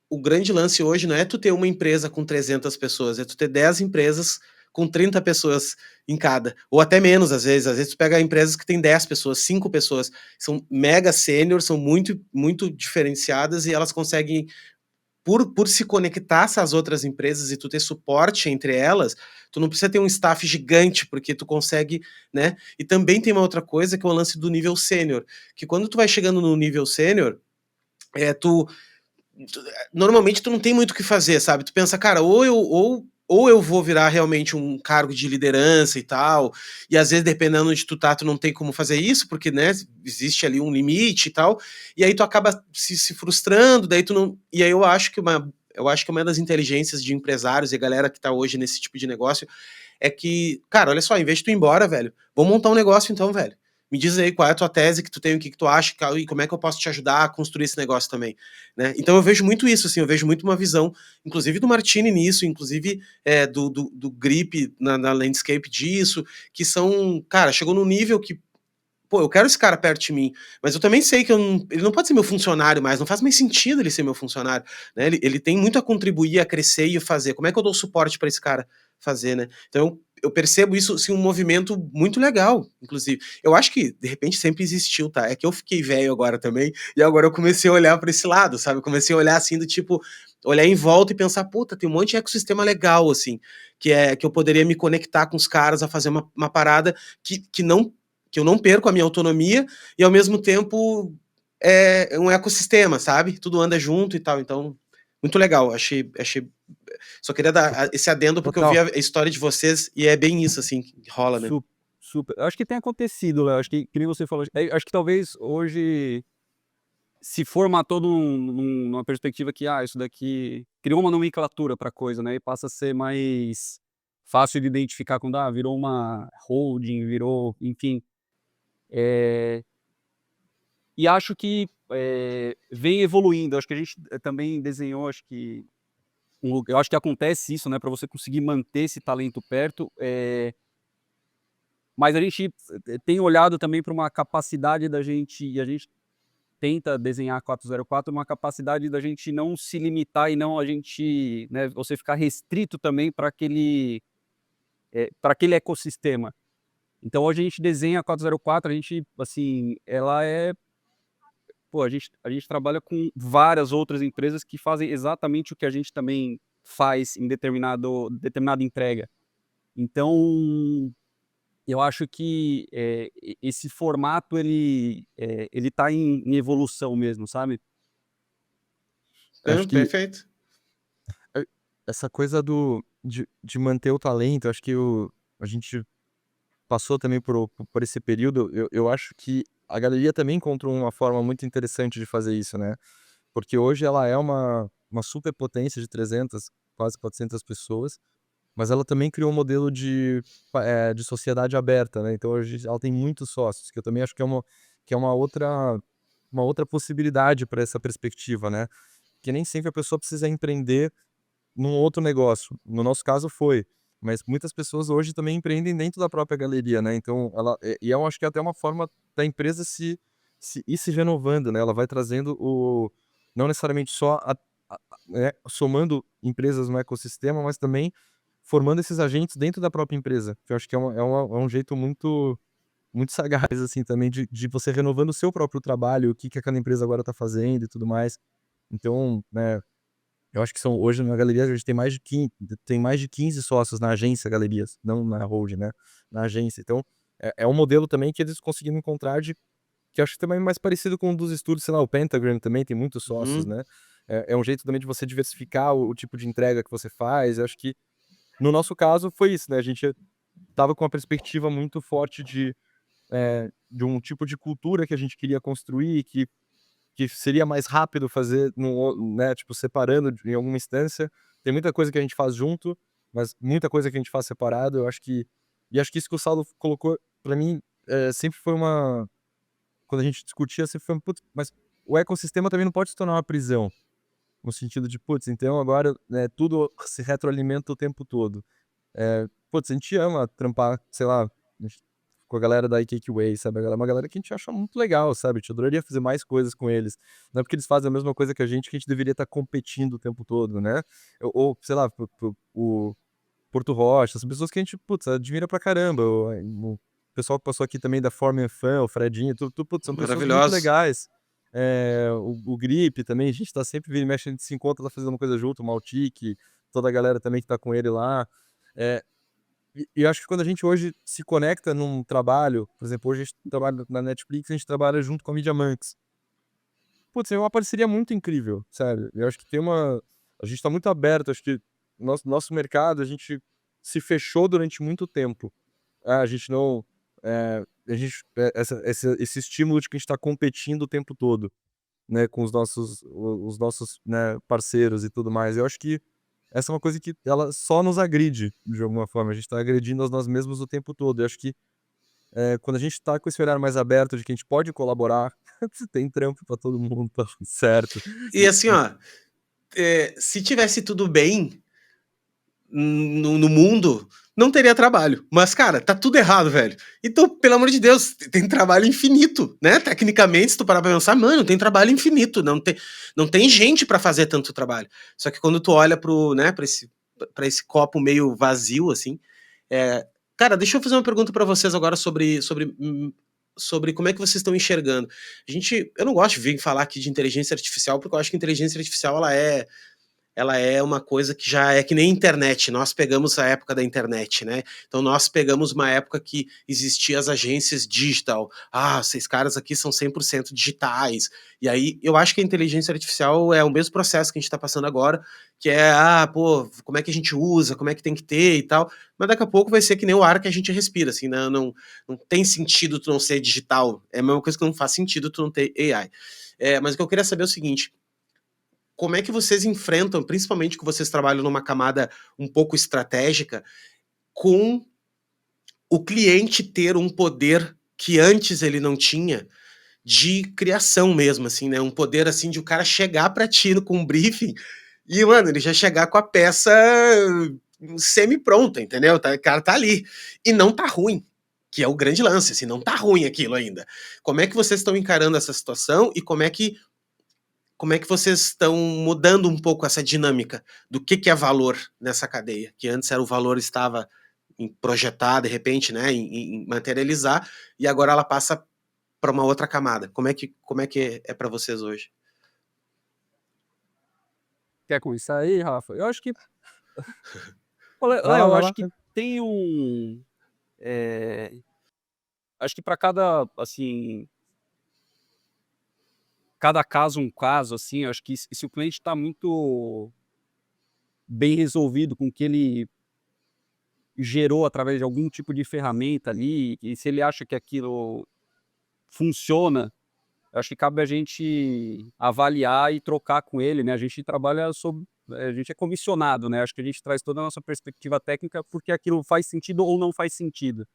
o grande lance hoje não é tu ter uma empresa com 300 pessoas, é tu ter 10 empresas com 30 pessoas em cada, ou até menos às vezes tu pega empresas que tem 10 pessoas, 5 pessoas, são mega sênior, são muito, muito diferenciadas e elas conseguem por se conectar essas outras empresas e tu ter suporte entre elas, tu não precisa ter um staff gigante, porque tu consegue, né? E também tem uma outra coisa que é o lance do nível sênior, que quando tu vai chegando no nível sênior, normalmente tu não tem muito o que fazer, sabe? Tu pensa, cara, ou eu vou virar realmente um cargo de liderança e tal, e às vezes, dependendo de tu tá, tu não tem como fazer isso, porque, né, existe ali um limite e tal, e aí tu acaba se frustrando, daí tu não... E aí eu acho que uma das inteligências de empresários e galera que tá hoje nesse tipo de negócio é que, cara, olha só, em vez de tu ir embora, velho, vamos montar um negócio então, velho. Me diz aí qual é a tua tese que tu tem, o que tu acha, e como é que eu posso te ajudar a construir esse negócio também, né? Então eu vejo muito isso, assim, eu vejo muito uma visão, inclusive do Martini nisso, inclusive do Grip na landscape disso, que são, cara, chegou num nível que, pô, eu quero esse cara perto de mim, mas eu também sei que ele não pode ser meu funcionário mais, não faz mais sentido ele ser meu funcionário, né? Ele tem muito a contribuir, a crescer e a fazer. Como é que eu dou suporte para esse cara fazer, né? Então eu percebo isso, assim, um movimento muito legal, inclusive. Eu acho que, de repente, sempre existiu, tá? É que eu fiquei velho agora também, e agora eu comecei a olhar para esse lado, sabe? Eu comecei a olhar assim, do tipo, olhar em volta e pensar, puta, tem um monte de ecossistema legal, assim, que eu poderia me conectar com os caras a fazer uma parada que eu não perco a minha autonomia e ao mesmo tempo é um ecossistema, sabe? Tudo anda junto e tal. Então, muito legal. Achei. Só queria dar esse adendo porque eu vi Total. a história de vocês e é bem isso, assim, que rola, né? Su super. Eu acho que tem acontecido, Léo, acho que nem você falou, acho que talvez hoje se formatou numa perspectiva que, isso daqui criou uma nomenclatura pra coisa, né, e passa a ser mais fácil de identificar quando, virou uma holding, virou, enfim. Eh, e acho que, vem evoluindo, acho que a gente também desenhou, acho que eu acho que acontece isso, né, pra você conseguir manter esse talento perto, mas a gente tem olhado também pra uma capacidade da gente, e a gente tenta desenhar a 404 uma capacidade da gente não se limitar e não a gente, né, você ficar restrito também para aquele ecossistema. Então hoje a gente desenha a 404, a gente, assim, ela é, pô, a gente trabalha com várias outras empresas que fazem exatamente o que a gente também faz em determinada entrega. Então, eu acho que, esse formato ele tá em evolução mesmo, sabe? Acho que Perfeito. eh, essa coisa de manter o talento, acho que a gente passou também por esse período, eu acho que a galeria também encontrou uma forma muito interessante de fazer isso, né, porque hoje ela é uma superpotência de 300, quase 400 pessoas, mas ela também criou um modelo de sociedade aberta, né, então hoje ela tem muitos sócios, que eu também acho que é uma outra possibilidade para essa perspectiva, né, que nem sempre a pessoa precisa empreender num outro negócio. No nosso caso foi, mas muitas pessoas hoje também empreendem dentro da própria galeria, né, então e eu acho que é até uma forma da empresa se renovando, né, ela vai trazendo não necessariamente só né, somando empresas no ecossistema, mas também formando esses agentes dentro da própria empresa, que eu acho que é um jeito muito sagaz, assim, também de você renovando o seu próprio trabalho, o que aquela empresa agora está fazendo e tudo mais. Então, né, eu acho que hoje na galeria a gente tem mais de 15 sócios na agência Galerias, não na holding, né, na agência. Então, é um modelo também que eles conseguiram encontrar que eu acho que também é mais parecido com um dos estúdios, sei lá, o Pentagram também tem muitos sócios, Uhum. né. É um jeito também de você diversificar o tipo de entrega que você faz. Eu acho que, no nosso caso, foi isso, né, a gente estava com uma perspectiva muito forte de um tipo de cultura que a gente queria construir, que seria mais rápido fazer né, tipo, separando em alguma instância. Tem muita coisa que a gente faz junto, mas muita coisa que a gente faz separado, eu acho que acho que isso que o Saulo colocou, pra mim, sempre foi quando a gente discutia, sempre foi "Putz, mas o ecossistema também não pode se tornar uma prisão", no sentido de: "Putz, então agora, né, tudo se retroalimenta o tempo todo". Putz, a gente ama trampar, sei lá, a gente com a galera da iTakeaway, sabe, é uma galera que a gente acha muito legal, sabe, a gente adoraria fazer mais coisas com eles. Não é porque eles fazem a mesma coisa que a gente deveria estar competindo o tempo todo, né. Sei lá, o Porto Rocha, são pessoas que a gente, putz, admira pra caramba, o pessoal que passou aqui também da Forma and Fun, o Fredinho, putz, são pessoas muito Maravilhosos. legais. o Grip também, a gente tá sempre vira e mexe, a gente se encontra, tá fazendo uma coisa junto, o Maltic, toda a galera também que tá com ele lá. E eu acho que quando a gente hoje se conecta num trabalho, por exemplo, hoje a gente trabalha na Netflix, a gente trabalha junto com a Media Monks. Putz, é uma parceria muito incrível, sério. Eu acho que a gente tá muito aberto, acho que nosso mercado, a gente se fechou durante muito tempo. A gente não, a gente, esse estímulo de que a gente tá competindo o tempo todo, né, com os nossos, né, parceiros e tudo mais. Eu acho que essa é uma coisa que ela só nos agride, de alguma forma. A gente tá agredindo a nós mesmos o tempo todo. Eu acho que, quando a gente tá com esse olhar mais aberto de que a gente pode colaborar, tem trampo pra todo mundo, tá tudo certo. E assim, ó, se tivesse tudo bem no mundo, não teria trabalho. Mas, cara, tá tudo errado, velho. Então, pelo amor de Deus, tem trabalho infinito, né? Tecnicamente, se tu parar pra pensar, mano, tem trabalho infinito. Não tem gente pra fazer tanto trabalho. Só que quando tu olha né, pra esse copo meio vazio, assim. Cara, deixa eu fazer uma pergunta pra vocês agora sobre como é que vocês estão enxergando. Eu não gosto de vir falar aqui de inteligência artificial, porque eu acho que a inteligência artificial ela é uma coisa que já é que nem internet. Nós pegamos a época da internet, né? Então nós pegamos uma época que existiam as agências digital. Ah, esses caras aqui são 100% digitais. E aí eu acho que a inteligência artificial é o mesmo processo que a gente está passando agora, que é, pô, como é que a gente usa, como é que tem que ter e tal. Mas daqui a pouco vai ser que nem o ar que a gente respira, assim, né? Não tem sentido tu não ser digital. É a mesma coisa que não faz sentido tu não ter AI. Mas o que eu queria saber é o seguinte: como é que vocês enfrentam, principalmente que vocês trabalham numa camada um pouco estratégica, com o cliente ter um poder que antes ele não tinha, de criação mesmo, assim, né? Um poder assim de o cara chegar pra ti com um briefing e, mano, ele já chegar com a peça semi-pronta, entendeu? O cara tá ali. E não tá ruim. Que é o grande lance, assim, não tá ruim aquilo ainda. Como é que vocês estão encarando essa situação e como é que vocês estão mudando um pouco essa dinâmica do que é valor nessa cadeia? Que antes era o valor estava em projetar, de repente, né, em materializar, e agora ela passa para uma outra camada. Como é que é para vocês hoje? Quer começar aí, Rafa? Eu acho que, olha, Vai lá, eu vai acho lá. que tem acho que para cada, assim, cada caso um caso, assim, eu acho que se o cliente está muito bem resolvido com o que ele gerou através de algum tipo de ferramenta ali, e se ele acha que aquilo funciona, eu acho que cabe a gente avaliar e trocar com ele, né? A gente trabalha sob, a gente é comissionado, né? Acho que a gente traz toda a nossa perspectiva técnica porque aquilo faz sentido ou não faz sentido.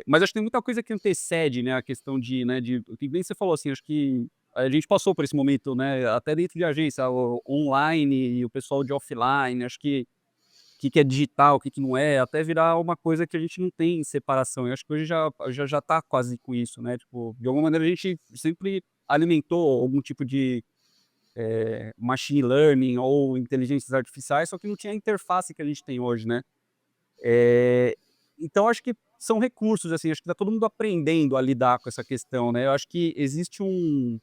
Mas acho que tem muita coisa que antecede, né, a questão de, né, que nem você falou, assim, acho que a gente passou por esse momento, né, até dentro de agência, o online e o pessoal de offline, acho que o que é digital, o que não é, até virar uma coisa que a gente não tem separação. Eu acho que hoje já tá quase com isso, né, tipo, de alguma maneira a gente sempre alimentou algum tipo de, machine learning ou inteligências artificiais, só que não tinha a interface que a gente tem hoje, né. Então acho que são recursos, assim, acho que tá todo mundo aprendendo a lidar com essa questão, né. Eu acho que existe um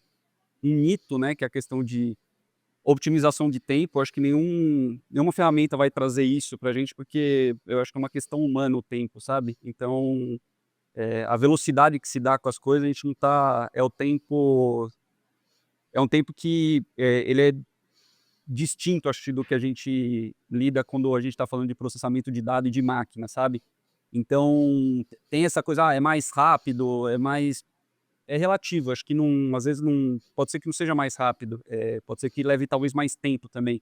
mito, né, que é a questão de otimização de tempo. Eu acho que nenhuma ferramenta vai trazer isso pra gente, porque eu acho que é uma questão humana o tempo, sabe. Então, a velocidade que se dá com as coisas, a gente não tá é um tempo que, ele é distinto, acho, do que a gente lida quando a gente tá falando de processamento de dado e de máquina, sabe. Então, tem essa coisa, é mais rápido, é relativo, acho que não, às vezes não pode ser que não seja mais rápido, pode ser que leve talvez mais tempo também.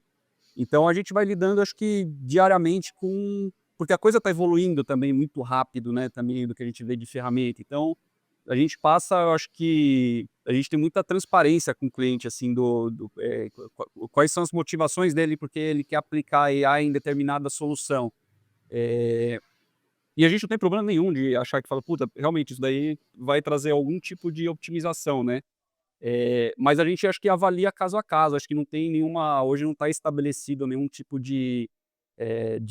Então a gente vai lidando, acho que diariamente com, porque a coisa está evoluindo também muito rápido, né, também do que a gente vê de ferramenta. Então, a gente passa, eu acho que a gente tem muita transparência com o cliente, assim, quais são as motivações dele, porque ele quer aplicar AI em determinada solução. E a gente não tem problema nenhum de achar que fala: "Puta, realmente isso daí vai trazer algum tipo de otimização", né. Mas a gente acho que avalia caso a caso, acho que não tem nenhuma, hoje não está estabelecido nenhum tipo de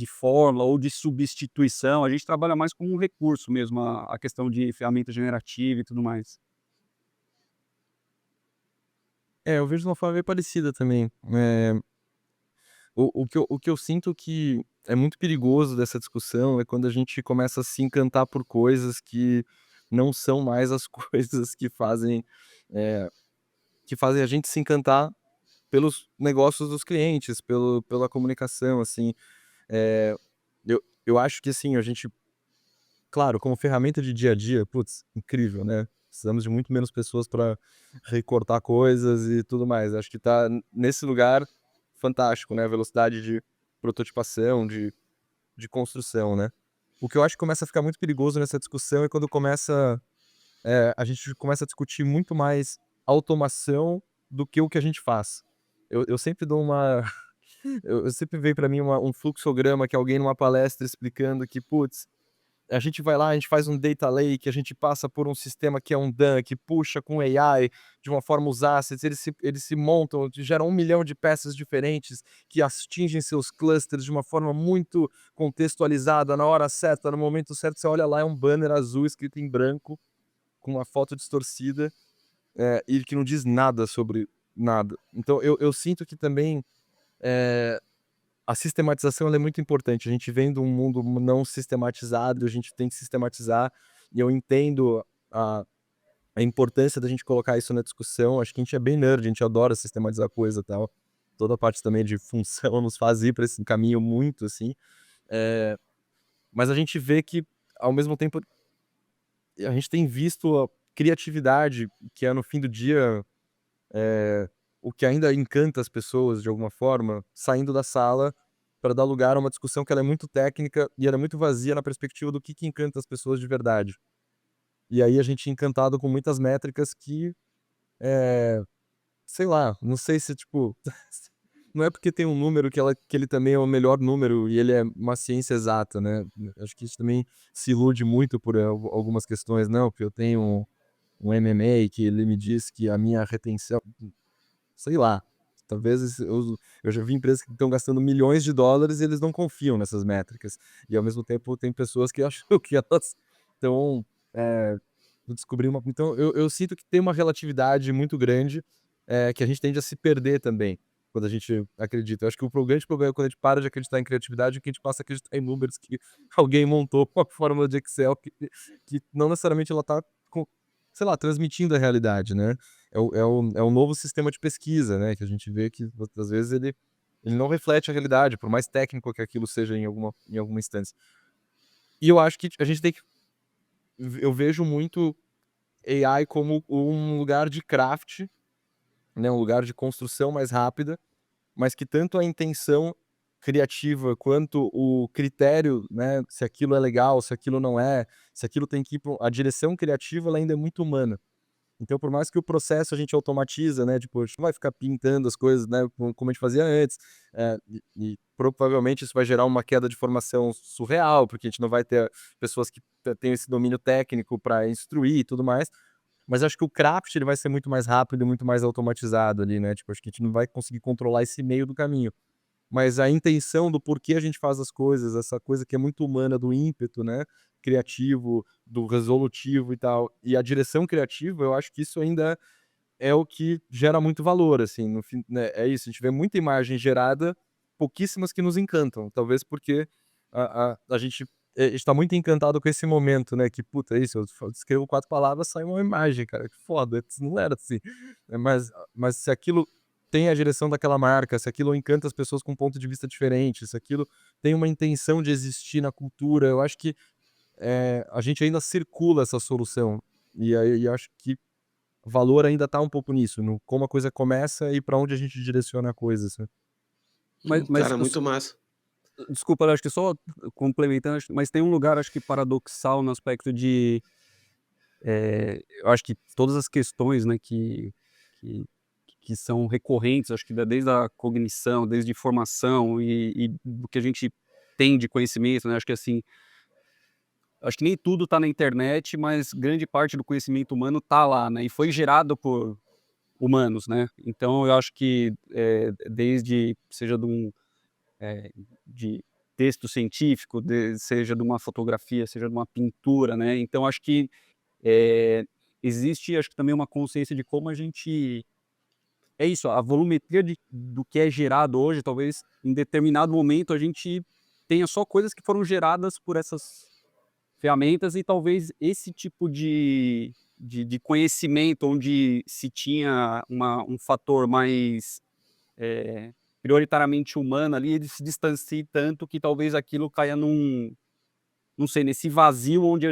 fórmula ou de substituição, a gente trabalha mais como um recurso mesmo, a questão de ferramenta generativa e tudo mais. eu vejo de uma forma bem parecida também. O que eu sinto que é muito perigoso dessa discussão é quando a gente começa a se encantar por coisas que não são mais as coisas eh, que fazem a gente se encantar pelos negócios dos clientes, pela comunicação, assim. Eh, eu acho que, assim, a gente claro, como ferramenta de dia a dia, putz, incrível, né. Precisamos de muito menos pessoas para recortar coisas e tudo mais. Acho que tá nesse lugar fantástico, né, a velocidade de prototipação, de construção, né. O que eu acho que começa a ficar muito perigoso nessa discussão é quando a gente começa a discutir muito mais automação do que o que a gente faz. Eu sempre dou uma eu sempre veio para mim um fluxograma que alguém numa palestra explicando que, putz, a gente vai lá, a gente faz um data lake, a gente passa por um sistema que é um DAM, que puxa com AI de uma forma os assets, eles se montam, geram 1 milhão de peças diferentes que atingem seus clusters de uma forma muito contextualizada, na hora certa, no momento certo. Você olha lá, é um banner azul escrito em branco, com uma foto distorcida, e que não diz nada sobre nada. Então eu sinto que também, eh a sistematização ela é muito importante. A gente vem de um mundo não sistematizado, a gente tem que sistematizar, e eu entendo a importância da gente colocar isso na discussão. Acho que a gente é bem nerd, a gente adora sistematizar coisa, e tal. Toda a parte também de função nos faz ir para esse caminho muito, assim. Eh, mas a gente vê que, ao mesmo tempo, a gente tem visto a criatividade, que é no fim do dia, eh, o que ainda encanta as pessoas de alguma forma, saindo da sala para dar lugar a uma discussão que ela é muito técnica e ela é muito vazia na perspectiva do que encanta as pessoas de verdade. E aí a gente é encantado com muitas métricas que, eh, sei lá, não sei se tipo, não é porque tem um número que ele também é o melhor número e ele é uma ciência exata, né. Acho que isso também se ilude muito por algumas questões. Não, porque eu tenho um MMA que ele me diz que a minha retenção. Sei lá, talvez eu já vi empresas que estão gastando milhões de dólares e eles não confiam nessas métricas. E ao mesmo tempo tem pessoas que acham que elas estão, eh, descobrir uma então eu sinto que tem uma relatividade muito grande, que a gente tende a se perder também, quando a gente acredita. Eu acho que o grande problema é quando a gente para de acreditar em criatividade, é que a gente passa a acreditar em números que alguém montou com uma fórmula de Excel que não necessariamente ela tá com sei lá, transmitindo a realidade, né. É o novo sistema de pesquisa, né, que a gente vê que às vezes ele não reflete a realidade, por mais técnico que aquilo seja em alguma instância. E eu acho que a gente tem que eu vejo muito AI como um lugar de craft, né, um lugar de construção mais rápida, mas que tanto a intenção criativa quanto o critério, né, se aquilo é legal, se aquilo não é, se aquilo tem que ir pra a direção criativa ela ainda é muito humana. Então, por mais que o processo a gente automatiza, né, tipo, a gente não vai ficar pintando as coisas, né, como a gente fazia antes, e provavelmente isso vai gerar uma queda de formação surreal, porque a gente não vai ter pessoas que tenham esse domínio técnico para instruir e tudo mais, mas acho que o craft ele vai ser muito mais rápido e muito mais automatizado ali, né, tipo, acho que a gente não vai conseguir controlar esse meio do caminho. Mas a intenção do porquê a gente faz as coisas, essa coisa que é muito humana do ímpeto, né, criativo, do resolutivo e tal, e a direção criativa, eu acho que isso ainda é o que gera muito valor, assim, no fim, né, é isso, a gente vê muita imagem gerada, pouquíssimas que nos encantam, talvez porque a gente, está muito encantado com esse momento, né, que puta, é isso, eu escrevo 4 palavras, sai uma imagem, cara, que foda, antes não era assim. Mas se aquilo tem a direção daquela marca, se aquilo encanta as pessoas com um ponto de vista diferente, se aquilo tem uma intenção de existir na cultura, eu acho que, a gente ainda circula essa solução. E aí eu acho que o valor ainda tá um pouco nisso, no como a coisa começa e pra onde a gente direciona a coisa, sabe. Mas Cara, eu muito massa. desculpa, eu acho que só complementando, mas tem um lugar, acho que paradoxal no aspecto de, eu acho que todas as questões, né, que que são recorrentes, acho que desde a cognição, desde informação e do que a gente tem de conhecimento, né, acho que assim, acho que nem tudo está na internet, mas grande parte do conhecimento humano está lá, né, e foi gerado por humanos, né. Então eu acho que, desde seja eh, de texto científico, seja de uma fotografia, seja de uma pintura, né. Então acho que, existe acho que também uma consciência de como a gente é isso, a volumetria do que é gerado hoje, talvez em determinado momento a gente tenha só coisas que foram geradas por essas ferramentas e talvez esse tipo de conhecimento onde se tinha um fator mais prioritariamente humano ali, ele se distancie tanto que talvez aquilo caia não sei, nesse vazio onde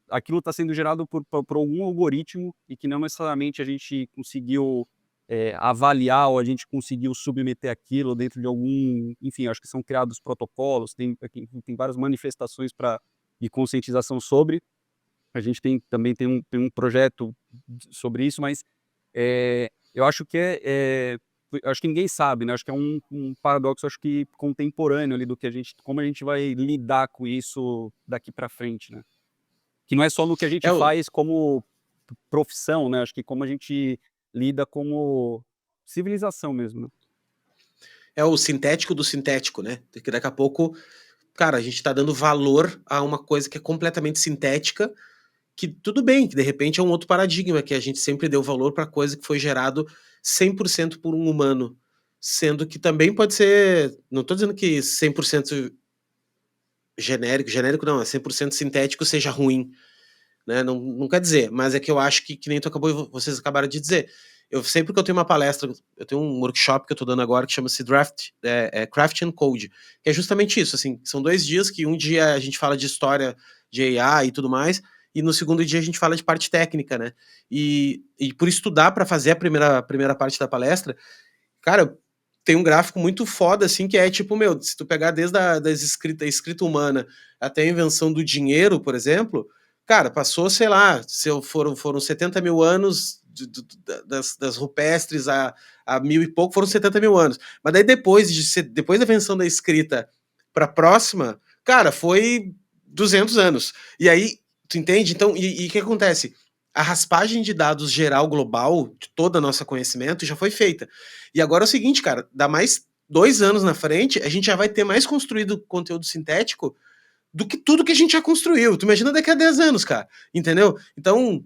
aquilo está sendo gerado por algum algoritmo e que não necessariamente a gente conseguiu avaliar ou a gente conseguiu submeter aquilo dentro de algum, enfim, acho que são criados protocolos, tem várias manifestações de conscientização sobre. A gente também tem um projeto sobre isso, mas eu acho que acho que ninguém sabe, né? Acho que é um paradoxo, acho que contemporâneo ali como a gente vai lidar com isso daqui para frente, né? Que não é só no que a gente É o, faz como profissão, né? Acho que como a gente lida como civilização mesmo, né? é o sintético do sintético, né? Porque daqui a pouco, cara, a gente tá dando valor a uma coisa que é completamente sintética, que tudo bem, que de repente é um outro paradigma, que a gente sempre deu valor para coisa que foi gerado 100% por um humano, sendo que também pode ser, não tô dizendo que 100% genérico não, é 100% sintético seja ruim, né? Não quer dizer, mas é que eu acho que nem vocês acabaram de dizer. Eu sempre que eu tenho uma palestra, eu tenho um workshop que eu tô dando agora que chama-se Craft and Code, que é justamente isso, assim, são 2 dias que um dia a gente fala de história de AI e tudo mais, e no segundo dia a gente fala de parte técnica, né? E por estudar para fazer a primeira parte da palestra, cara, tem um gráfico muito foda, assim, que é tipo, meu, se tu pegar desde a escrita humana até a invenção do dinheiro, por exemplo, cara, passou, sei lá, foram 70 mil anos das rupestres a mil e pouco, foram 70 mil anos. Mas daí depois da invenção da escrita para a próxima, cara, foi 200 anos. E aí, tu entende? Então, e o que acontece? A raspagem de dados geral global de todo o nosso conhecimento já foi feita. E agora é o seguinte, cara, dá mais 2 anos na frente, a gente já vai ter mais construído conteúdo sintético do que tudo que a gente já construiu. Tu imagina daqui a 10 anos, cara, entendeu? Então,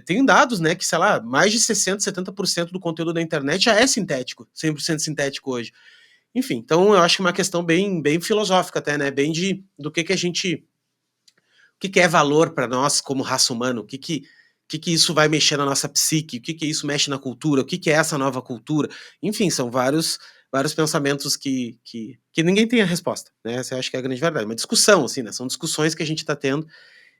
tem dados, né, que, sei lá, mais de 60%, 70% do conteúdo da internet já é sintético, 100% sintético hoje. Enfim, então eu acho que é uma questão bem filosófica até, né, bem do que a gente, o que é valor para nós como raça humana, o que isso vai mexer na nossa psique, o que isso mexe na cultura, o que é essa nova cultura. Enfim, são vários pensamentos que ninguém tem a resposta, né? Essa eu acho que é a grande verdade. Uma discussão, assim, né? São discussões que a gente está tendo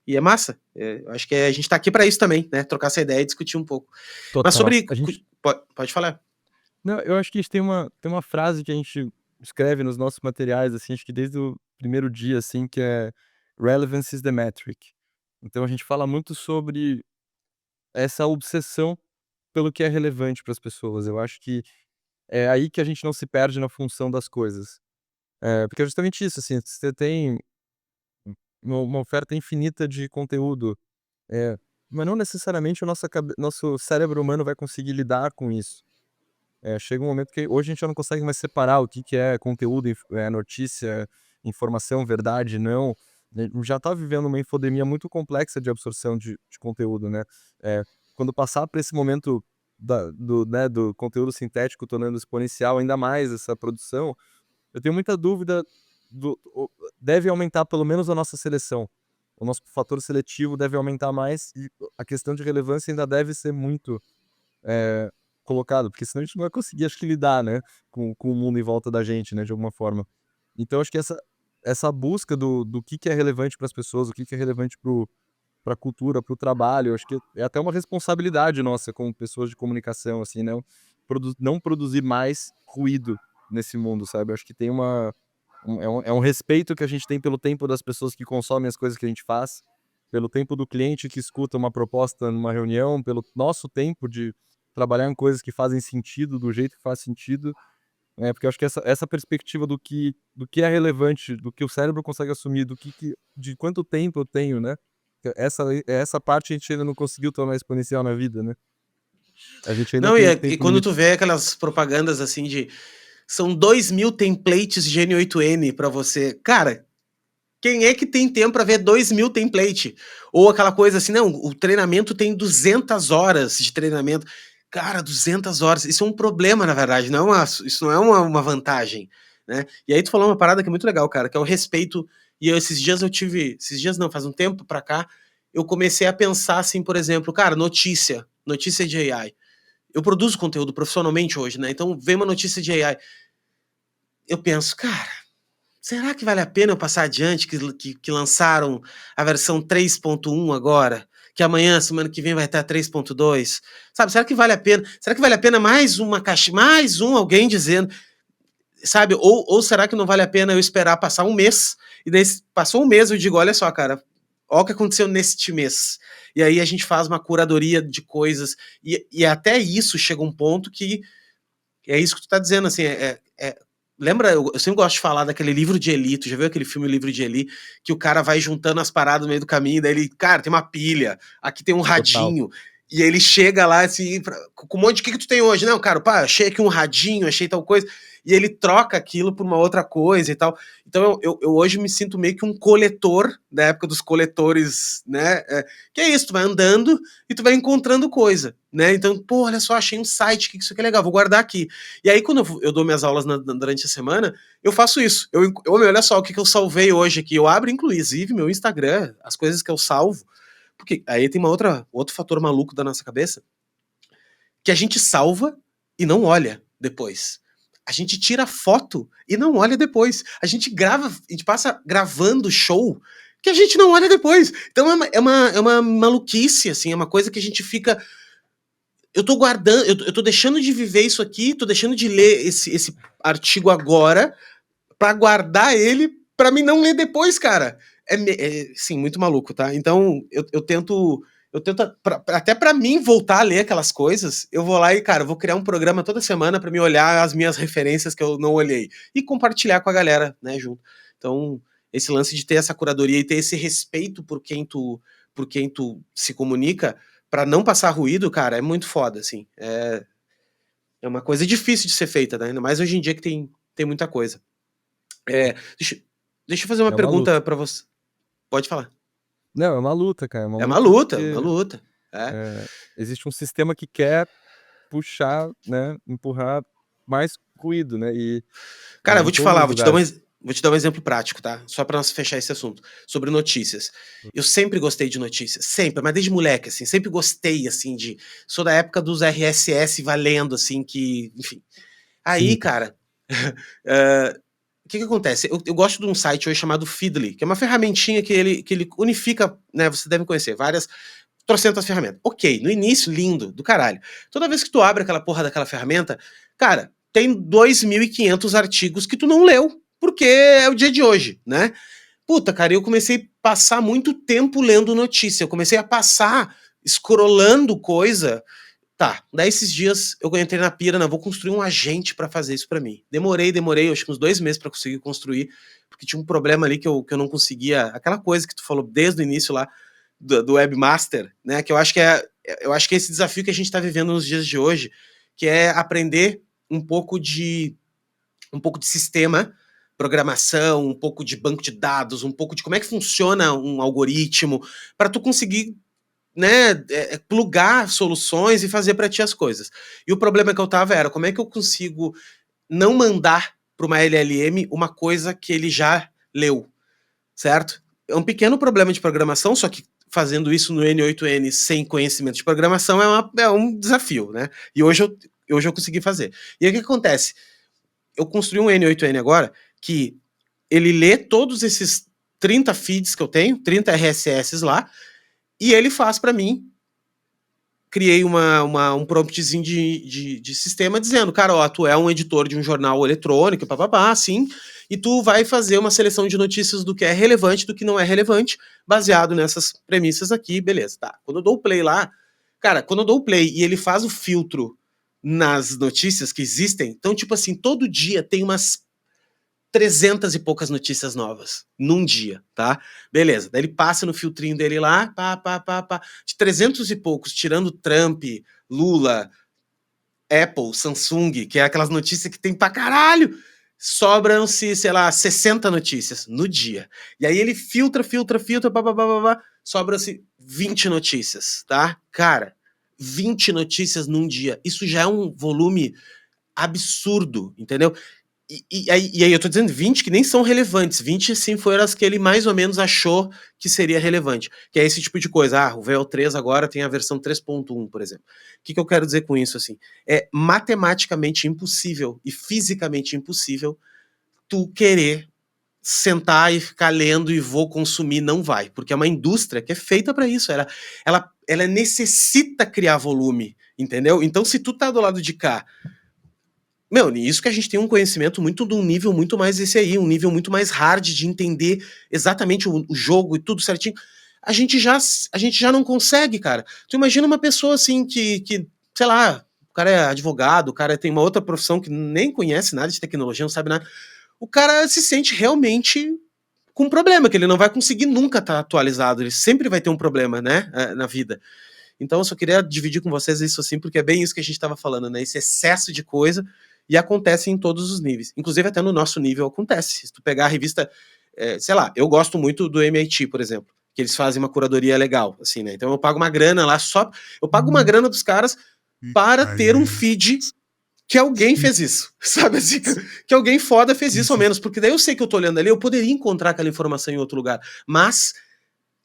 e é massa. Eu acho que a gente está aqui para isso também, né? Trocar essa ideia e discutir um pouco. Mas Total. sobre... Pode falar. Não, eu acho que a gente tem uma frase que a gente escreve nos nossos materiais, assim, acho que desde o primeiro dia, assim, que é "Relevance is the metric". Então a gente fala muito sobre essa obsessão pelo que é relevante para as pessoas. Eu acho que é aí que a gente não se perde na função das coisas. Porque é justamente isso, assim, você tem uma oferta infinita de conteúdo, eh, mas não necessariamente o nosso cérebro humano vai conseguir lidar com isso. Chega um momento que hoje a gente já não consegue mais separar o que que é conteúdo, notícia, informação, verdade, não. Já tá vivendo uma infodemia muito complexa de absorção de conteúdo, né. Eh, Quando passar por esse momento do conteúdo sintético tornando exponencial ainda mais essa produção, eu tenho muita dúvida deve aumentar pelo menos a nossa seleção. O nosso fator seletivo deve aumentar mais e a questão de relevância ainda deve ser muito eh, colocado, porque senão a gente não vai conseguir, acho que lidar, né, com o mundo em volta da gente, né, de alguma forma. Então acho que essa busca do que é relevante para as pessoas, o que é relevante para a cultura, para o trabalho, acho que é até uma responsabilidade nossa como pessoas de comunicação, assim, né, não produzir mais ruído nesse mundo, sabe. Acho que tem um respeito que a gente tem pelo tempo das pessoas que consomem as coisas que a gente faz, pelo tempo do cliente que escuta uma proposta numa reunião, pelo nosso tempo de trabalhar em coisas que fazem sentido, do jeito que faz sentido, porque eu acho que essa perspectiva do que é relevante, do que o cérebro consegue assumir, de quanto tempo eu tenho, né, essa parte a gente ainda não conseguiu tornar exponencial na vida, né. A gente ainda Não, tem e tempo quando tu limite. vê aquelas propagandas assim de são 2.000 templates de N8N para você. Cara, quem é que tem tempo para ver 2.000 template? Ou aquela coisa assim, não, o treinamento tem 200 horas de treinamento. Cara, 200 horas, isso é um problema, na verdade, isso não é uma vantagem, né? E aí tu falou uma parada que é muito legal, cara, que é o respeito. E esses dias não, faz um tempo pra cá, eu comecei a pensar assim, por exemplo, cara, notícia de AI. Eu produzo conteúdo profissionalmente hoje, né? Então vem uma notícia de AI. Eu penso, cara, será que vale a pena eu passar adiante que lançaram a versão 3.1 agora? Que amanhã, semana que vem, vai estar 3.2? Sabe, será que vale a pena? Será que vale a pena mais uma caixa, mais alguém dizendo, sabe? Ou será que não vale a pena eu esperar passar um mês? E daí passou um mês, eu digo, olha só, cara, olha o que aconteceu neste mês. E aí a gente faz uma curadoria de coisas. E até isso chega um ponto que é isso que tu tá dizendo, assim, lembra, eu sempre gosto de falar daquele Livro de Eli, tu já viu aquele filme Livro de Eli, que o cara vai juntando as paradas no meio do caminho, daí ele, cara, tem uma pilha, aqui tem um Total. radinho, e aí ele chega lá, assim, com um monte de, o que tu tem hoje? Não, cara, pá, achei aqui um radinho, achei tal coisa, e ele troca aquilo por uma outra coisa e tal. Então eu hoje me sinto meio que um coletor, da época dos coletores, né, que é isso, tu vai andando e tu vai encontrando coisa, né, então, pô, olha só, achei um site, que isso aqui é legal, vou guardar aqui. E aí, quando eu dou minhas aulas durante a semana, eu faço isso. Olha só o que eu salvei hoje aqui. Eu abro, inclusive, meu Instagram, as coisas que eu salvo. Porque aí tem outro fator maluco da nossa cabeça, que a gente salva e não olha depois. A gente tira foto e não olha depois. A gente passa gravando show que a gente não olha depois. Então é uma maluquice, assim, é uma coisa que a gente fica. Eu tô guardando, eu tô deixando de viver isso aqui, tô deixando de ler esse artigo agora pra guardar ele pra mim não ler depois, cara. Sim, muito maluco, tá? Então eu tento até pra mim voltar a ler aquelas coisas, eu vou lá e, cara, eu vou criar um programa toda semana pra me olhar as minhas referências que eu não olhei e compartilhar com a galera, né, junto. Então, esse lance de ter essa curadoria e ter esse respeito por quem tu se comunica, pra não passar ruído, cara, é muito foda, assim. É uma coisa difícil de ser feita, né? Ainda mais hoje em dia que tem muita coisa. É, deixa eu fazer uma É uma luta. pergunta pra você. Pode falar. Não, é uma luta, cara, é uma É uma luta luta, uma porque, luta. É. existe um sistema que quer puxar, né, empurrar mais ruído, né, e Cara, em vou te todos falar, os lugares. vou te dar um exemplo prático, tá? Só pra nós fechar esse assunto. Sobre notícias. Eu sempre gostei de notícias, sempre, mas desde moleque, assim, sempre gostei, assim, sou da época dos RSS valendo, assim, que, enfim. Aí, Sim, cara, o que acontece? Eu gosto de um site hoje chamado Feedly, que é uma ferramentinha que ele unifica, né, você deve conhecer, várias trocentas ferramentas. Ok, no início, lindo, do caralho. Toda vez que tu abre aquela porra daquela ferramenta, cara, tem 2.500 artigos que tu não leu, porque é o dia de hoje, né? Puta, cara, eu comecei a passar muito tempo lendo notícia, eu comecei a passar scrollando coisa. Tá, daí esses dias eu entrei na pira, não, vou construir um agente pra fazer isso pra mim. Demorei, acho que uns 2 meses pra conseguir construir, porque tinha um problema ali que eu não conseguia, aquela coisa que tu falou desde o início lá, do webmaster, né, que eu acho que é esse desafio que a gente tá vivendo nos dias de hoje, que é aprender um pouco de sistema, programação, um pouco de banco de dados, um pouco de como é que funciona um algoritmo, para tu conseguir, né, plugar soluções e fazer para ti as coisas. E o problema que eu tava era como é que eu consigo não mandar para uma LLM uma coisa que ele já leu, certo? É um pequeno problema de programação, só que fazendo isso no N8N sem conhecimento de programação é um desafio, né? E hoje eu consegui fazer. E aí o que acontece? Eu construí um N8N agora que ele lê todos esses 30 feeds que eu tenho, 30 RSS lá, e ele faz para mim. Criei um promptzinho de sistema dizendo, cara, ó, tu é um editor de um jornal eletrônico, papapá, assim, e tu vai fazer uma seleção de notícias do que é relevante e do que não é relevante, baseado nessas premissas aqui, beleza, tá. Quando eu dou o play lá, cara, quando eu dou o play e ele faz o filtro nas notícias que existem, então, tipo assim, todo dia tem umas 300 e poucas notícias novas num dia, tá? Beleza. Daí ele passa no filtrinho dele lá, pá. De 300 e poucos, tirando Trump, Lula, Apple, Samsung, que é aquelas notícias que tem pra caralho, sobram-se, sei lá, 60 notícias no dia. E aí ele filtra, pá, sobram-se 20 notícias, tá? Cara, 20 notícias num dia. Isso já é um volume absurdo, entendeu? E aí eu tô dizendo 20 que nem são relevantes. 20, sim, foram as que ele mais ou menos achou que seria relevante. Que é esse tipo de coisa. Ah, o VO3 agora tem a versão 3.1, por exemplo. O que eu quero dizer com isso, assim? É matematicamente impossível e fisicamente impossível tu querer sentar e ficar lendo e vou consumir, não vai. Porque é uma indústria que é feita para isso. Ela necessita criar volume, entendeu? Então, se tu tá do lado de cá, meu, isso que a gente tem um conhecimento muito de um nível muito mais esse aí, um nível muito mais hard de entender exatamente o jogo e tudo certinho. A gente já não consegue, cara. Tu imagina uma pessoa assim que, sei lá, o cara é advogado, o cara tem uma outra profissão que nem conhece nada de tecnologia, não sabe nada. O cara se sente realmente com um problema, que ele não vai conseguir nunca estar atualizado, ele sempre vai ter um problema, né, na vida. Então eu só queria dividir com vocês isso assim, porque é bem isso que a gente estava falando, né? Esse excesso de coisa e acontece em todos os níveis. Inclusive até no nosso nível acontece. Se tu pegar a revista, sei lá, eu gosto muito do MIT, por exemplo, que eles fazem uma curadoria legal, assim, né? Então eu pago uma grana lá só, eu pago uma grana dos caras para ter um feed que alguém fez isso, sabe assim? Que alguém foda fez isso ao menos, porque daí eu sei que eu tô olhando ali, eu poderia encontrar aquela informação em outro lugar, mas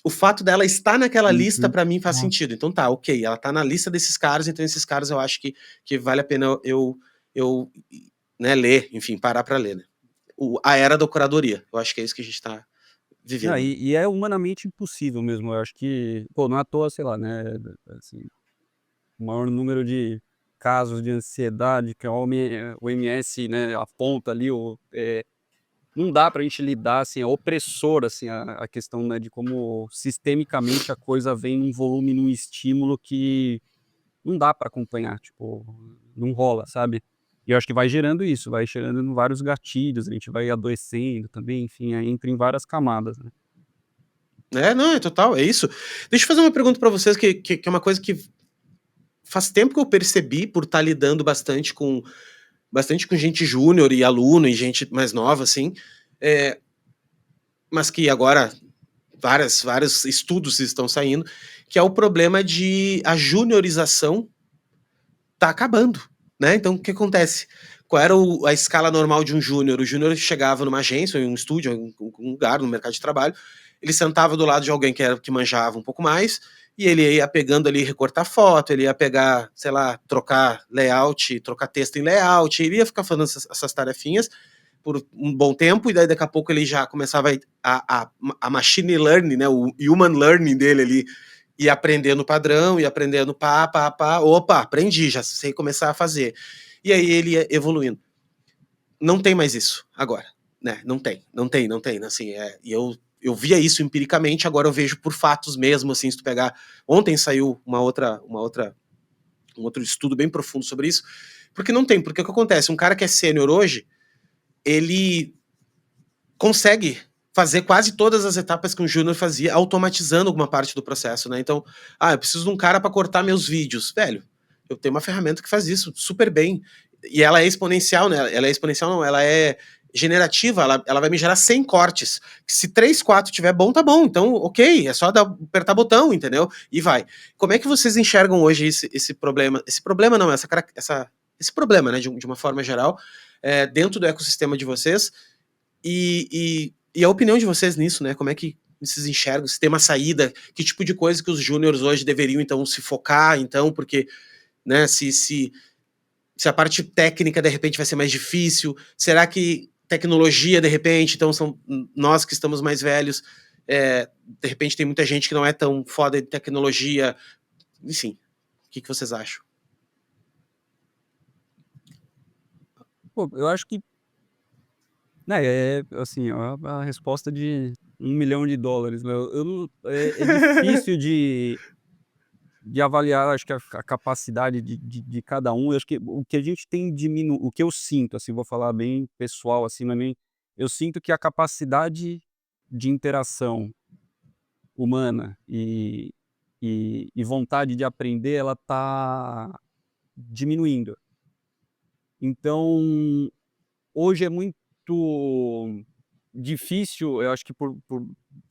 o fato dela estar naquela lista, para mim, faz sentido. Então tá, ok, ela tá na lista desses caras, então esses caras eu acho que vale a pena eu né, ler, enfim, parar para ler, né? A era da curadoria, eu acho que é isso que a gente tá Não, vivendo. e é humanamente impossível mesmo, eu acho que, pô, não é à toa, sei lá, né, assim, o maior número de casos de ansiedade que a OMS, né, aponta ali, não dá pra gente lidar, assim, é opressor, assim, a questão, né, de como sistemicamente a coisa vem num volume, num estímulo que não dá pra acompanhar, tipo, não rola, sabe. E eu acho que vai gerando isso, vai gerando vários gatilhos, a gente vai adoecendo também, enfim, aí entra em várias camadas, né. Não, é total, é isso. Deixa eu fazer uma pergunta para vocês que é uma coisa que faz tempo que eu percebi por estar lidando bastante com gente júnior e aluno e gente mais nova, assim, é, mas que agora vários estudos estão saindo, que é o problema de a juniorização tá acabando, né? Então, o que acontece? Qual era a escala normal de um júnior? O júnior chegava numa agência, em um estúdio, em um lugar, no mercado de trabalho, ele sentava do lado de alguém que manjava um pouco mais, e ele ia pegando ali, recortar foto, ele ia pegar, sei lá, trocar layout, trocar texto em layout, ele ia ficar fazendo essas tarefinhas por um bom tempo, e daí daqui a pouco ele já começava a machine learning, né, o human learning dele ali, e aprendendo padrão, e aprendendo opa, aprendi, já sei começar a fazer. E aí ele ia evoluindo. Não tem mais isso agora, né? Não tem, assim, e eu via isso empiricamente, agora eu vejo por fatos mesmo, assim, se tu pegar, ontem saiu um outro estudo bem profundo sobre isso, porque não tem, porque o que acontece, um cara que é sênior hoje, ele consegue fazer quase todas as etapas que um júnior fazia, automatizando alguma parte do processo, né? Então, eu preciso de um cara para cortar meus vídeos. Velho, eu tenho uma ferramenta que faz isso super bem. E ela é exponencial, né? Ela é exponencial, não, ela é generativa, ela vai me gerar 100 cortes. Se 3, 4 tiver bom, tá bom. Então, ok, é só apertar botão, entendeu? E vai. Como é que vocês enxergam hoje esse problema? Esse problema não, esse problema, né, de uma forma geral, dentro do ecossistema de vocês, e a opinião de vocês nisso, né? Como é que vocês enxergam? Se tem uma saída, que tipo de coisa que os júniores hoje deveriam, então, se focar, então, porque, né, se a parte técnica, de repente, vai ser mais difícil, será que tecnologia, de repente, então, são nós que estamos mais velhos, de repente tem muita gente que não é tão foda de tecnologia, enfim, o que vocês acham? Pô, eu acho que, né, assim, a resposta de $1 milhão, né, eu não é difícil de avaliar, acho que a capacidade de cada um. Eu acho que o que a gente tem o que eu sinto, assim, vou falar bem pessoal, assim, não é nem eu sinto que a capacidade de interação humana e vontade de aprender, ela tá diminuindo. Então, hoje é muito difícil, eu acho que por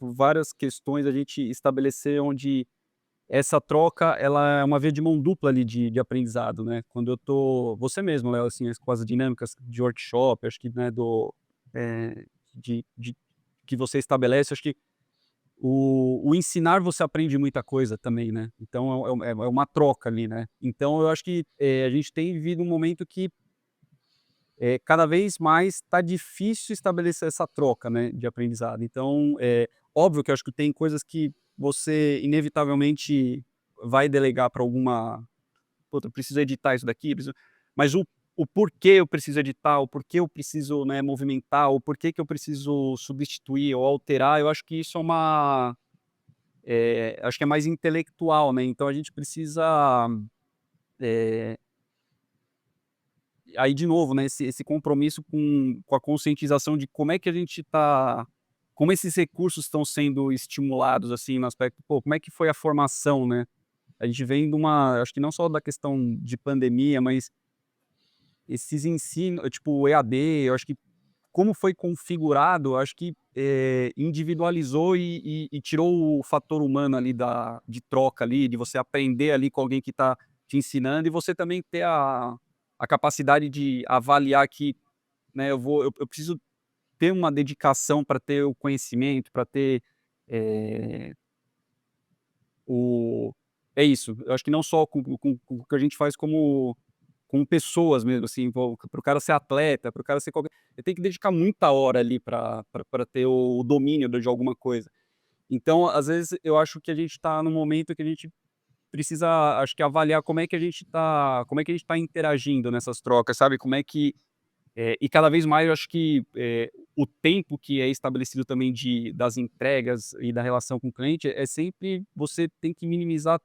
várias questões, a gente estabelecer onde essa troca, ela é uma via de mão dupla ali de aprendizado, né. Quando eu tô você mesmo, Léo, assim, com as dinâmicas de workshop, acho que, né, de que você estabelece, acho que o ensinar você aprende muita coisa também, né. Então é uma troca ali, né. Então eu acho que, a gente tem vivido um momento que, cada vez mais tá difícil estabelecer essa troca, né, de aprendizado. Então, óbvio que eu acho que tem coisas que você inevitavelmente vai delegar para alguma "Puta, eu preciso editar isso daqui, preciso", mas o porquê eu preciso editar, o porquê eu preciso, né, movimentar, o porquê que eu preciso substituir ou alterar, eu acho que isso é uma, acho que é mais intelectual, né, então a gente precisa, eh, aí de novo, né, esse compromisso com a conscientização de como é que a gente tá como esses recursos estão sendo estimulados, assim, no aspecto, pô, como é que foi a formação, né. A gente vem de uma acho que não só da questão de pandemia, mas esses ensino tipo o EAD, eu acho que como foi configurado, eu acho que, individualizou e tirou o fator humano ali de troca ali, de você aprender ali com alguém que está te ensinando e você também ter a capacidade de avaliar que, né, eu preciso ter uma dedicação para ter o conhecimento, para ter, eh, o é isso, eu acho que não só com o que a gente faz como com pessoas mesmo, assim, para o cara ser atleta, para o cara ser qualquer ele tem que dedicar muita hora ali para ter o domínio de alguma coisa. Então, às vezes, eu acho que a gente está num momento que a gente precisa, acho que avaliar como é que a gente tá interagindo nessas trocas, sabe, como é que e cada vez mais eu acho que, o tempo que é estabelecido também das entregas e da relação com o cliente, é sempre você tem que minimizar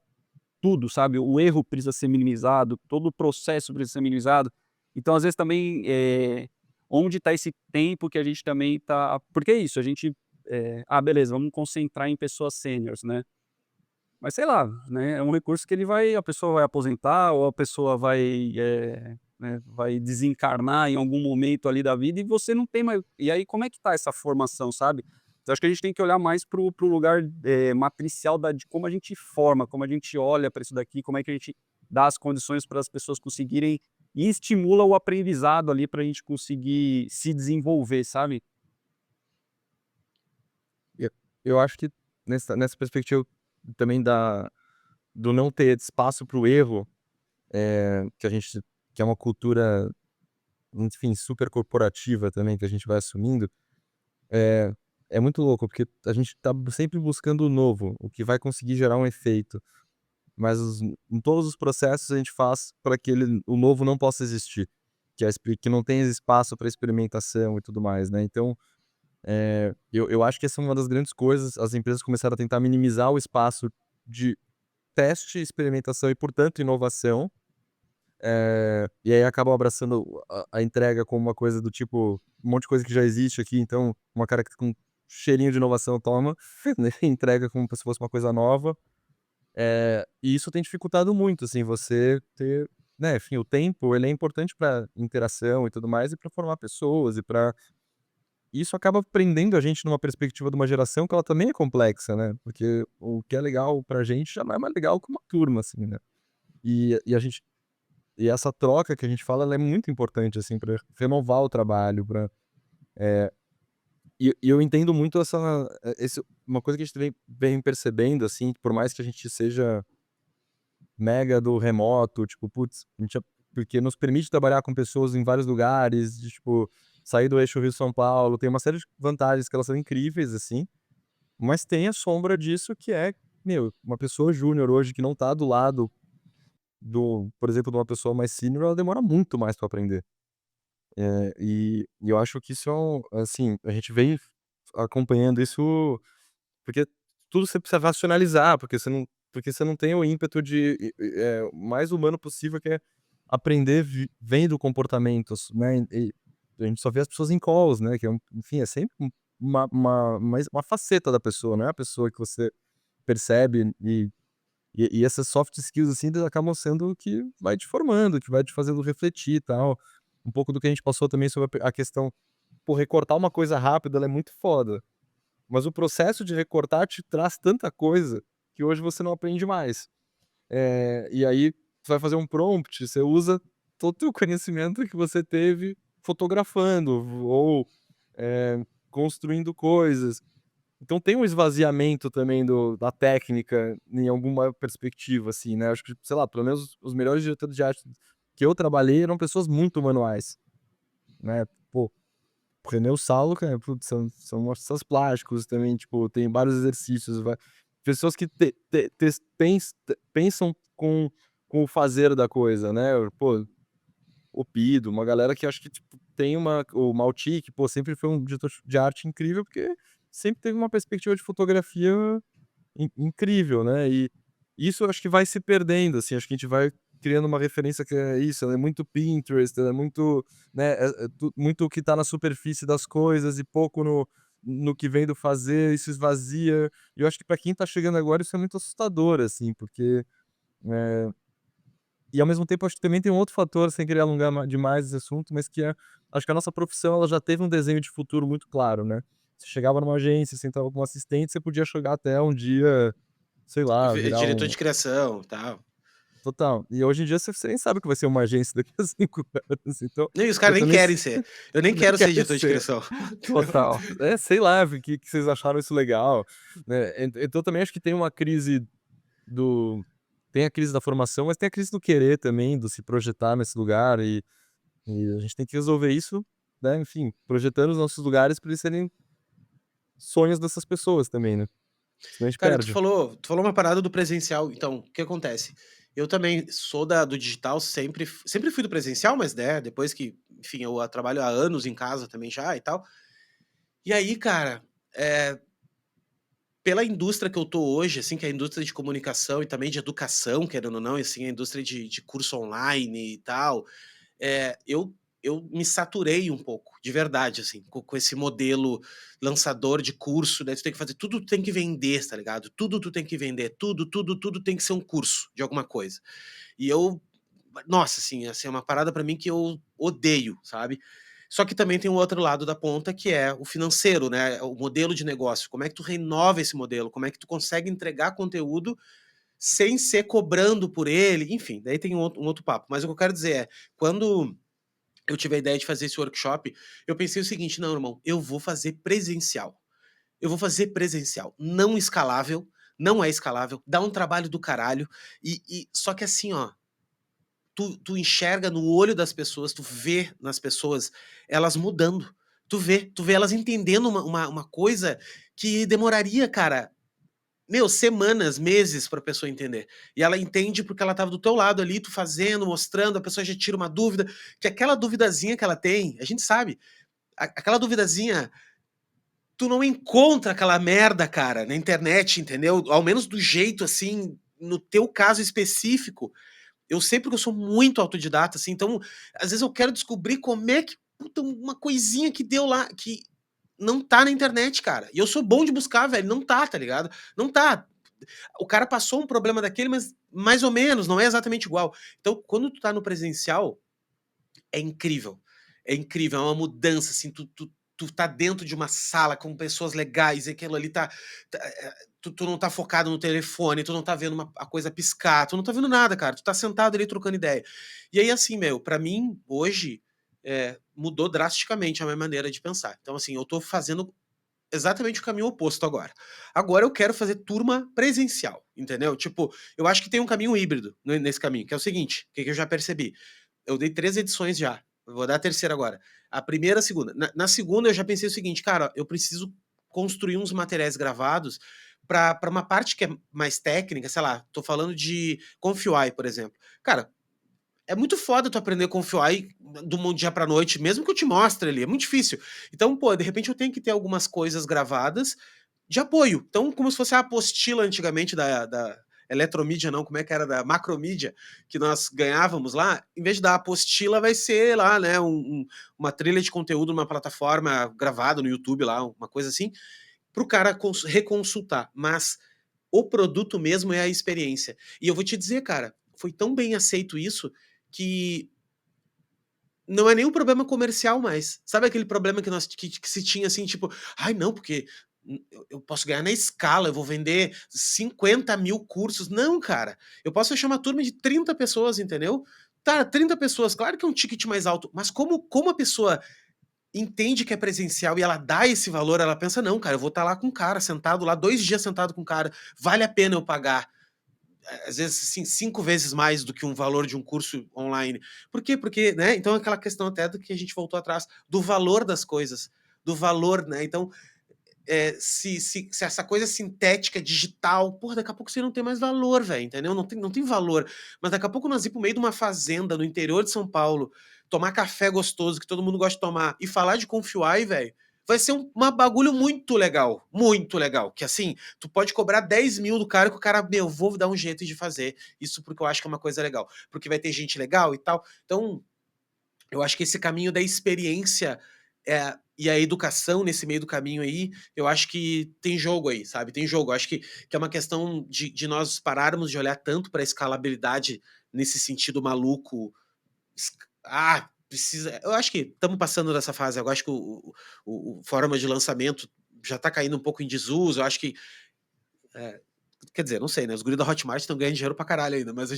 tudo, sabe, o erro precisa ser minimizado, todo o processo precisa ser minimizado. Então, às vezes, também, onde está esse tempo que a gente também está porque é isso, a gente, beleza, vamos concentrar em pessoas sêniores, né. Mas sei lá, né, é um recurso que a pessoa vai aposentar ou a pessoa vai, né, vai desencarnar em algum momento ali da vida e você não tem mais e aí como é que tá essa formação, sabe? Então acho que a gente tem que olhar mais para o lugar, matricial de como a gente forma, como a gente olha para isso daqui, como é que a gente dá as condições para as pessoas conseguirem e estimula o aprendizado ali para a gente conseguir se desenvolver, sabe? Eu eu acho que nessa perspectiva também do não ter espaço para o erro, que a gente que é uma cultura, enfim, super corporativa também, que a gente vai assumindo, é é muito louco, porque a gente tá sempre buscando o novo, o que vai conseguir gerar um efeito, mas em todos os processos a gente faz para que o novo não possa existir, que não tenha espaço para experimentação e tudo mais, né. Então, eu acho que essa é uma das grandes coisas, as empresas começaram a tentar minimizar o espaço de teste, experimentação e, portanto, inovação, e aí acabam abraçando a entrega como uma coisa do tipo, um monte de coisa que já existe aqui, então uma cara que com cheirinho de inovação toma, né, entrega como se fosse uma coisa nova. E isso tem dificultado muito, assim, você ter, né, enfim, o tempo ele é importante para interação e tudo mais, e para formar pessoas, e para isso acaba prendendo a gente numa perspectiva de uma geração que ela também é complexa, né, porque o que é legal pra gente já não é mais legal que uma turma, assim, né. E a gente e essa troca que a gente fala, ela é muito importante, assim, pra renovar o trabalho, pra e eu entendo muito esse uma coisa que a gente vem percebendo, assim, por mais que a gente seja mega do remoto, tipo, putz, a gente porque nos permite trabalhar com pessoas em vários lugares, de tipo, sair do eixo Rio-São Paulo, tem uma série de vantagens que elas são incríveis, assim, mas tem a sombra disso que é, meu, uma pessoa júnior hoje que não tá do lado por exemplo, de uma pessoa mais sênior, ela demora muito mais pra aprender. E eu acho que isso assim, a gente vem acompanhando isso, porque tudo você precisa racionalizar, porque você não tem o ímpeto o mais humano possível, que é aprender vendo comportamentos, né, e a gente só vê as pessoas em calls, né, que enfim, é sempre uma faceta da pessoa, não é a pessoa que você percebe e essas soft skills, assim, eles acabam sendo o que vai te formando, que vai te fazendo refletir e tal. Um pouco do que a gente passou também sobre a questão, pô, recortar uma coisa rápido, ela é muito foda, mas o processo de recortar te traz tanta coisa que hoje você não aprende mais. E aí você vai fazer um prompt, você usa todo o teu conhecimento que você teve fotografando ou, construindo coisas. Então tem um esvaziamento também da técnica em alguma perspectiva, assim, né, acho que, sei lá, pelo menos os melhores diretores de arte que eu trabalhei eram pessoas muito manuais, né. Pô, René Saulo, cara, putz, são artistas plásticos também, tipo, tem vários exercícios, pessoas que pensam com o fazer da coisa, né, pô, o Pido, uma galera que acho que, tipo, tem o Malti, que, pô, sempre foi um diretor de arte incrível, porque sempre teve uma perspectiva de fotografia incrível, né, e isso eu acho que vai se perdendo, assim, acho que a gente vai criando uma referência que é isso, ela é muito Pinterest, ela é muito, né, muito o que tá na superfície das coisas e pouco no que vem do fazer, isso esvazia, e eu acho que pra quem tá chegando agora isso é muito assustador, assim, porque, eh e ao mesmo tempo acho que também tem um outro fator, sem querer alongar demais esse assunto, mas que é, acho que a nossa profissão ela já teve um desenho de futuro muito claro, né. Você chegava numa agência, sentava com um assistente, você podia chegar até um dia, sei lá, virar Diretor um de criação, tal. total. E hoje em dia você nem sabe o que vai ser uma agência daqui a 5 anos, então Nem os eu caras nem também querem ser. Eu nem nem quero ser quero diretor de ser. criação. Total. Sei lá, que vocês acharam isso legal, né. Então também acho que tem uma crise do tem a crise da formação, mas tem a crise do querer também, do se projetar nesse lugar e a gente tem que resolver isso, né, enfim, projetando os nossos lugares para eles serem sonhos dessas pessoas também, né, senão a gente Cara, tu perde. falou tu falou uma parada do presencial, então, o que acontece? Eu também sou do digital, sempre fui do presencial, mas, né, depois que, enfim, eu trabalho há anos em casa também já e tal. E aí, cara, eh, pela indústria que eu tô hoje, assim, que é a indústria de comunicação e também de educação, querendo ou não, e assim, a indústria de curso online e tal, eu me saturei um pouco, de verdade, assim, com esse modelo lançador de curso, né, tu tem que fazer tudo, tu tem que vender, tá ligado? Tudo tu tem que vender, tudo tem que ser um curso de alguma coisa. E eu nossa, assim, é uma parada pra mim que eu odeio, sabe. Só que também tem o outro lado da ponta, que é o financeiro, né, o modelo de negócio. Como é que tu renova esse modelo? Como é que tu consegue entregar conteúdo sem ser cobrando por ele? Enfim, daí tem um outro papo. Mas o que eu quero dizer é, quando eu tive a ideia de fazer esse workshop, eu pensei o seguinte: "Não, irmão, eu vou fazer presencial. Eu vou fazer presencial, não escalável, não é escalável, dá um trabalho do caralho", só que assim, ó, tu enxerga no olho das pessoas, tu vê nas pessoas elas mudando. Tu vê elas entendendo uma coisa que demoraria, cara, meu, semanas, meses pra pessoa entender. E ela entende porque ela estava do teu lado ali, tu fazendo, mostrando, a pessoa já tira uma dúvida, que aquela duvidazinha que ela tem, a gente sabe, aquela duvidazinha, tu não encontra aquela merda, cara, na internet, entendeu? Ao menos do jeito, assim, no teu caso específico, eu sei porque eu sou muito autodidata, assim, então, às vezes eu quero descobrir como é que, puta, uma coisinha que deu lá, que não tá na internet, cara. E eu sou bom de buscar, velho, não tá ligado? Não tá. O cara passou um problema daquele, mas mais ou menos, não é exatamente igual. Então, quando tu tá no presencial, é incrível. É incrível, é uma mudança, assim, tu tá dentro de uma sala com pessoas legais, e aquilo ali tu não tá focado no telefone, tu não tá vendo a coisa piscar, tu não tá vendo nada, cara, tu tá sentado ali trocando ideia. E aí, assim, meu, pra mim, hoje, mudou drasticamente a minha maneira de pensar. Então, assim, eu tô fazendo exatamente o caminho oposto agora. Agora eu quero fazer turma presencial, entendeu? Tipo, eu acho que tem um caminho híbrido nesse caminho, que é o seguinte, que eu já percebi. Eu dei 3 edições já, eu vou dar a terceira agora. A primeira, a segunda. Na segunda eu já pensei o seguinte: "Cara, eu preciso construir uns materiais gravados pra uma parte que é mais técnica", sei lá, tô falando de Confluent, por exemplo. Cara, é muito foda tu aprender Confluent do um dia pra noite, mesmo que eu te mostre ali, é muito difícil. Então, pô, de repente eu tenho que ter algumas coisas gravadas de apoio. Então, como se fosse a apostila antigamente da Eletromídia, não, como é que era? Da Macromídia, que nós ganhávamos lá, em vez de dar apostila, vai ser lá, né, uma trilha de conteúdo numa plataforma gravada no YouTube lá, uma coisa assim, para o cara reconsultar. Mas o produto mesmo é a experiência. E eu vou te dizer, cara, foi tão bem aceito isso que não é nenhum problema comercial mais. Sabe aquele problema que se tinha assim, tipo, ai não, porque Eu posso ganhar na escala, eu vou vender 50.000 cursos. Não, cara. Eu posso fechar uma turma de 30 pessoas, entendeu? Tá, 30 pessoas, claro que é um ticket mais alto, mas como a pessoa entende que é presencial e ela dá esse valor, ela pensa, não, cara, eu vou estar lá com o cara, sentado lá, 2 dias sentado com o cara, vale a pena eu pagar, às vezes, assim, 5 vezes mais do que um valor de um curso online. Por quê? Porque, né, então aquela questão até do que a gente voltou atrás, do valor das coisas, do valor, né, então se essa coisa sintética, digital, porra, daqui a pouco você não tem mais valor, velho, entendeu? Não tem valor. Mas daqui a pouco nós ir pro meio de uma fazenda no interior de São Paulo, tomar café gostoso que todo mundo gosta de tomar e falar de Confuai, velho, vai ser uma bagulho muito legal. Muito legal. Que assim, tu pode cobrar 10.000 do cara que o cara, meu, vou dar um jeito de fazer. Isso porque eu acho que é uma coisa legal. Porque vai ter gente legal e tal. Então, eu acho que esse caminho da experiência e a educação nesse meio do caminho aí, eu acho que tem jogo aí, sabe? Tem jogo. Eu acho que é uma questão de nós pararmos de olhar tanto para a escalabilidade nesse sentido maluco. Precisa. Eu acho que estamos passando dessa fase. Eu acho que o forma de lançamento já está caindo um pouco em desuso. Eu acho que. é, Quer dizer, não sei, né? Os guris da Hotmart estão ganhando dinheiro pra caralho ainda, mas eu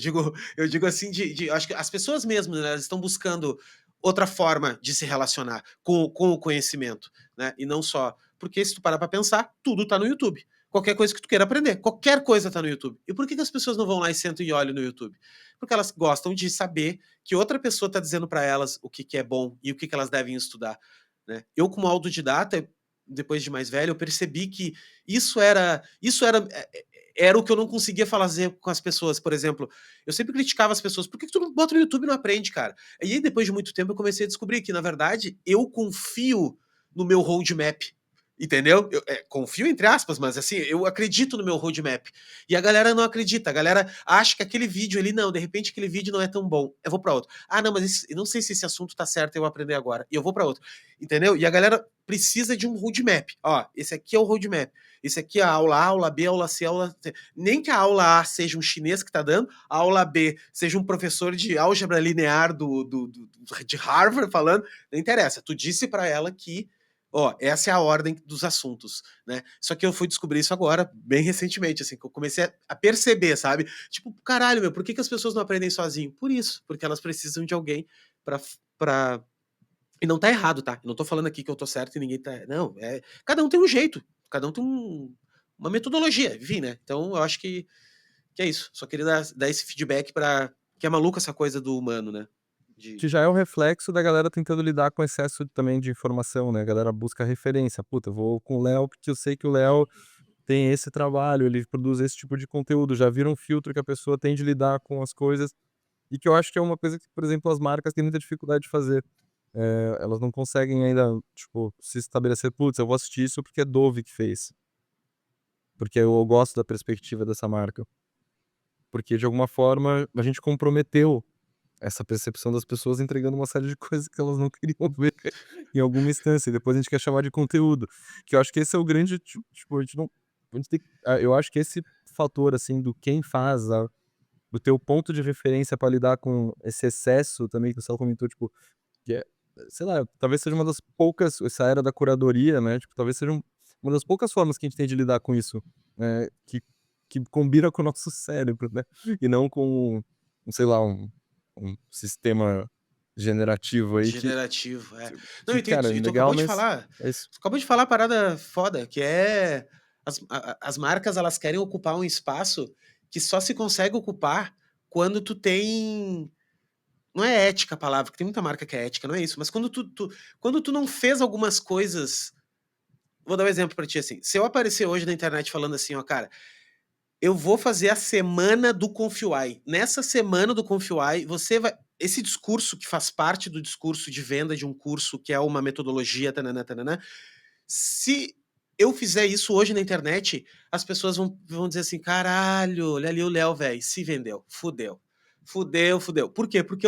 digo assim, acho que as pessoas mesmo, né, elas estão buscando outra forma de se relacionar com o conhecimento, né? E não só. Porque se tu parar pra pensar, tudo tá no YouTube. Qualquer coisa que tu queira aprender, qualquer coisa tá no YouTube. E por que as pessoas não vão lá e sentam e olham no YouTube? Porque elas gostam de saber que outra pessoa tá dizendo pra elas o que é bom e o que elas devem estudar, né? Eu, como autodidata, depois de mais velho, eu percebi que isso era o que eu não conseguia fazer com as pessoas. Por exemplo, eu sempre criticava as pessoas. Por que tu não bota no YouTube e não aprende, cara? E aí, depois de muito tempo, eu comecei a descobrir que, na verdade, eu confio no meu roadmap. Entendeu? Confio entre aspas, mas assim, eu acredito no meu roadmap. E a galera não acredita. A galera acha que aquele vídeo ali, não, de repente aquele vídeo não é tão bom. Eu vou para outro. Ah, não, mas eu não sei se esse assunto tá certo, eu vou aprender agora. E eu vou para outro. Entendeu? E a galera precisa de um roadmap. Ó, esse aqui é o roadmap. Esse aqui é a aula A, aula B, aula C, aula C. Nem que a aula A seja um chinês que está dando, a aula B seja um professor de álgebra linear de Harvard falando, não interessa. Tu disse para ela que, ó, essa é a ordem dos assuntos, né? Só que eu fui descobrir isso agora, bem recentemente, assim, que eu comecei a perceber, sabe? Tipo, caralho, meu, por que as pessoas não aprendem sozinho? Por isso, porque elas precisam de alguém para e não tá errado, tá? Eu não tô falando aqui que eu tô certo e ninguém tá. Não, cada um tem um jeito, cada um tem uma metodologia, enfim, né? Então eu acho que é isso. Só queria dar esse feedback para que é maluco essa coisa do humano, né? De... Que já é o reflexo da galera tentando lidar com excesso também de informação, né, a galera busca referência. "Puta, eu vou com o Léo, porque eu sei que o Léo tem esse trabalho, ele produz esse tipo de conteúdo", já vira um filtro que a pessoa tem de lidar com as coisas, e que eu acho que é uma coisa que, por exemplo, as marcas têm muita dificuldade de fazer. Elas não conseguem ainda, tipo, se estabelecer: "Putz, eu vou assistir isso porque é Dove que fez, porque eu gosto da perspectiva dessa marca", porque de alguma forma a gente comprometeu essa percepção das pessoas entregando uma série de coisas que elas não queriam ver em alguma instância, e depois a gente quer chamar de conteúdo. Que eu acho que esse é o grande, tipo, a gente não a gente tem eu acho que esse fator, assim, do quem faz, do teu ponto de referência pra lidar com esse excesso também que o Céu comentou, tipo, que sei lá, talvez seja uma das poucas essa era da curadoria, né, tipo, talvez seja uma das poucas formas que a gente tem de lidar com isso, que combina com o nosso cérebro, né, e não com sei lá, um sistema generativo aí Generativo, é. Não, que, cara, é e tu legal, acabou de mas falar. é isso. Tu acabou de falar a parada foda, que é as marcas elas querem ocupar um espaço que só se consegue ocupar quando tu tem. Não é ética a palavra, porque tem muita marca que é ética, não é isso. Mas quando tu não fez algumas coisas. Vou dar um exemplo pra ti assim. Se eu aparecer hoje na internet falando assim, ó, cara, eu vou fazer a semana do Confuai. Nessa semana do Confuai, você vai. Esse discurso que faz parte do discurso de venda de um curso, que é uma metodologia, tananã, tananã, se eu fizer isso hoje na internet, as pessoas vão dizer assim: caralho, olha ali o Léo, velho, se vendeu, fudeu. Fudeu, fudeu. Por quê? Porque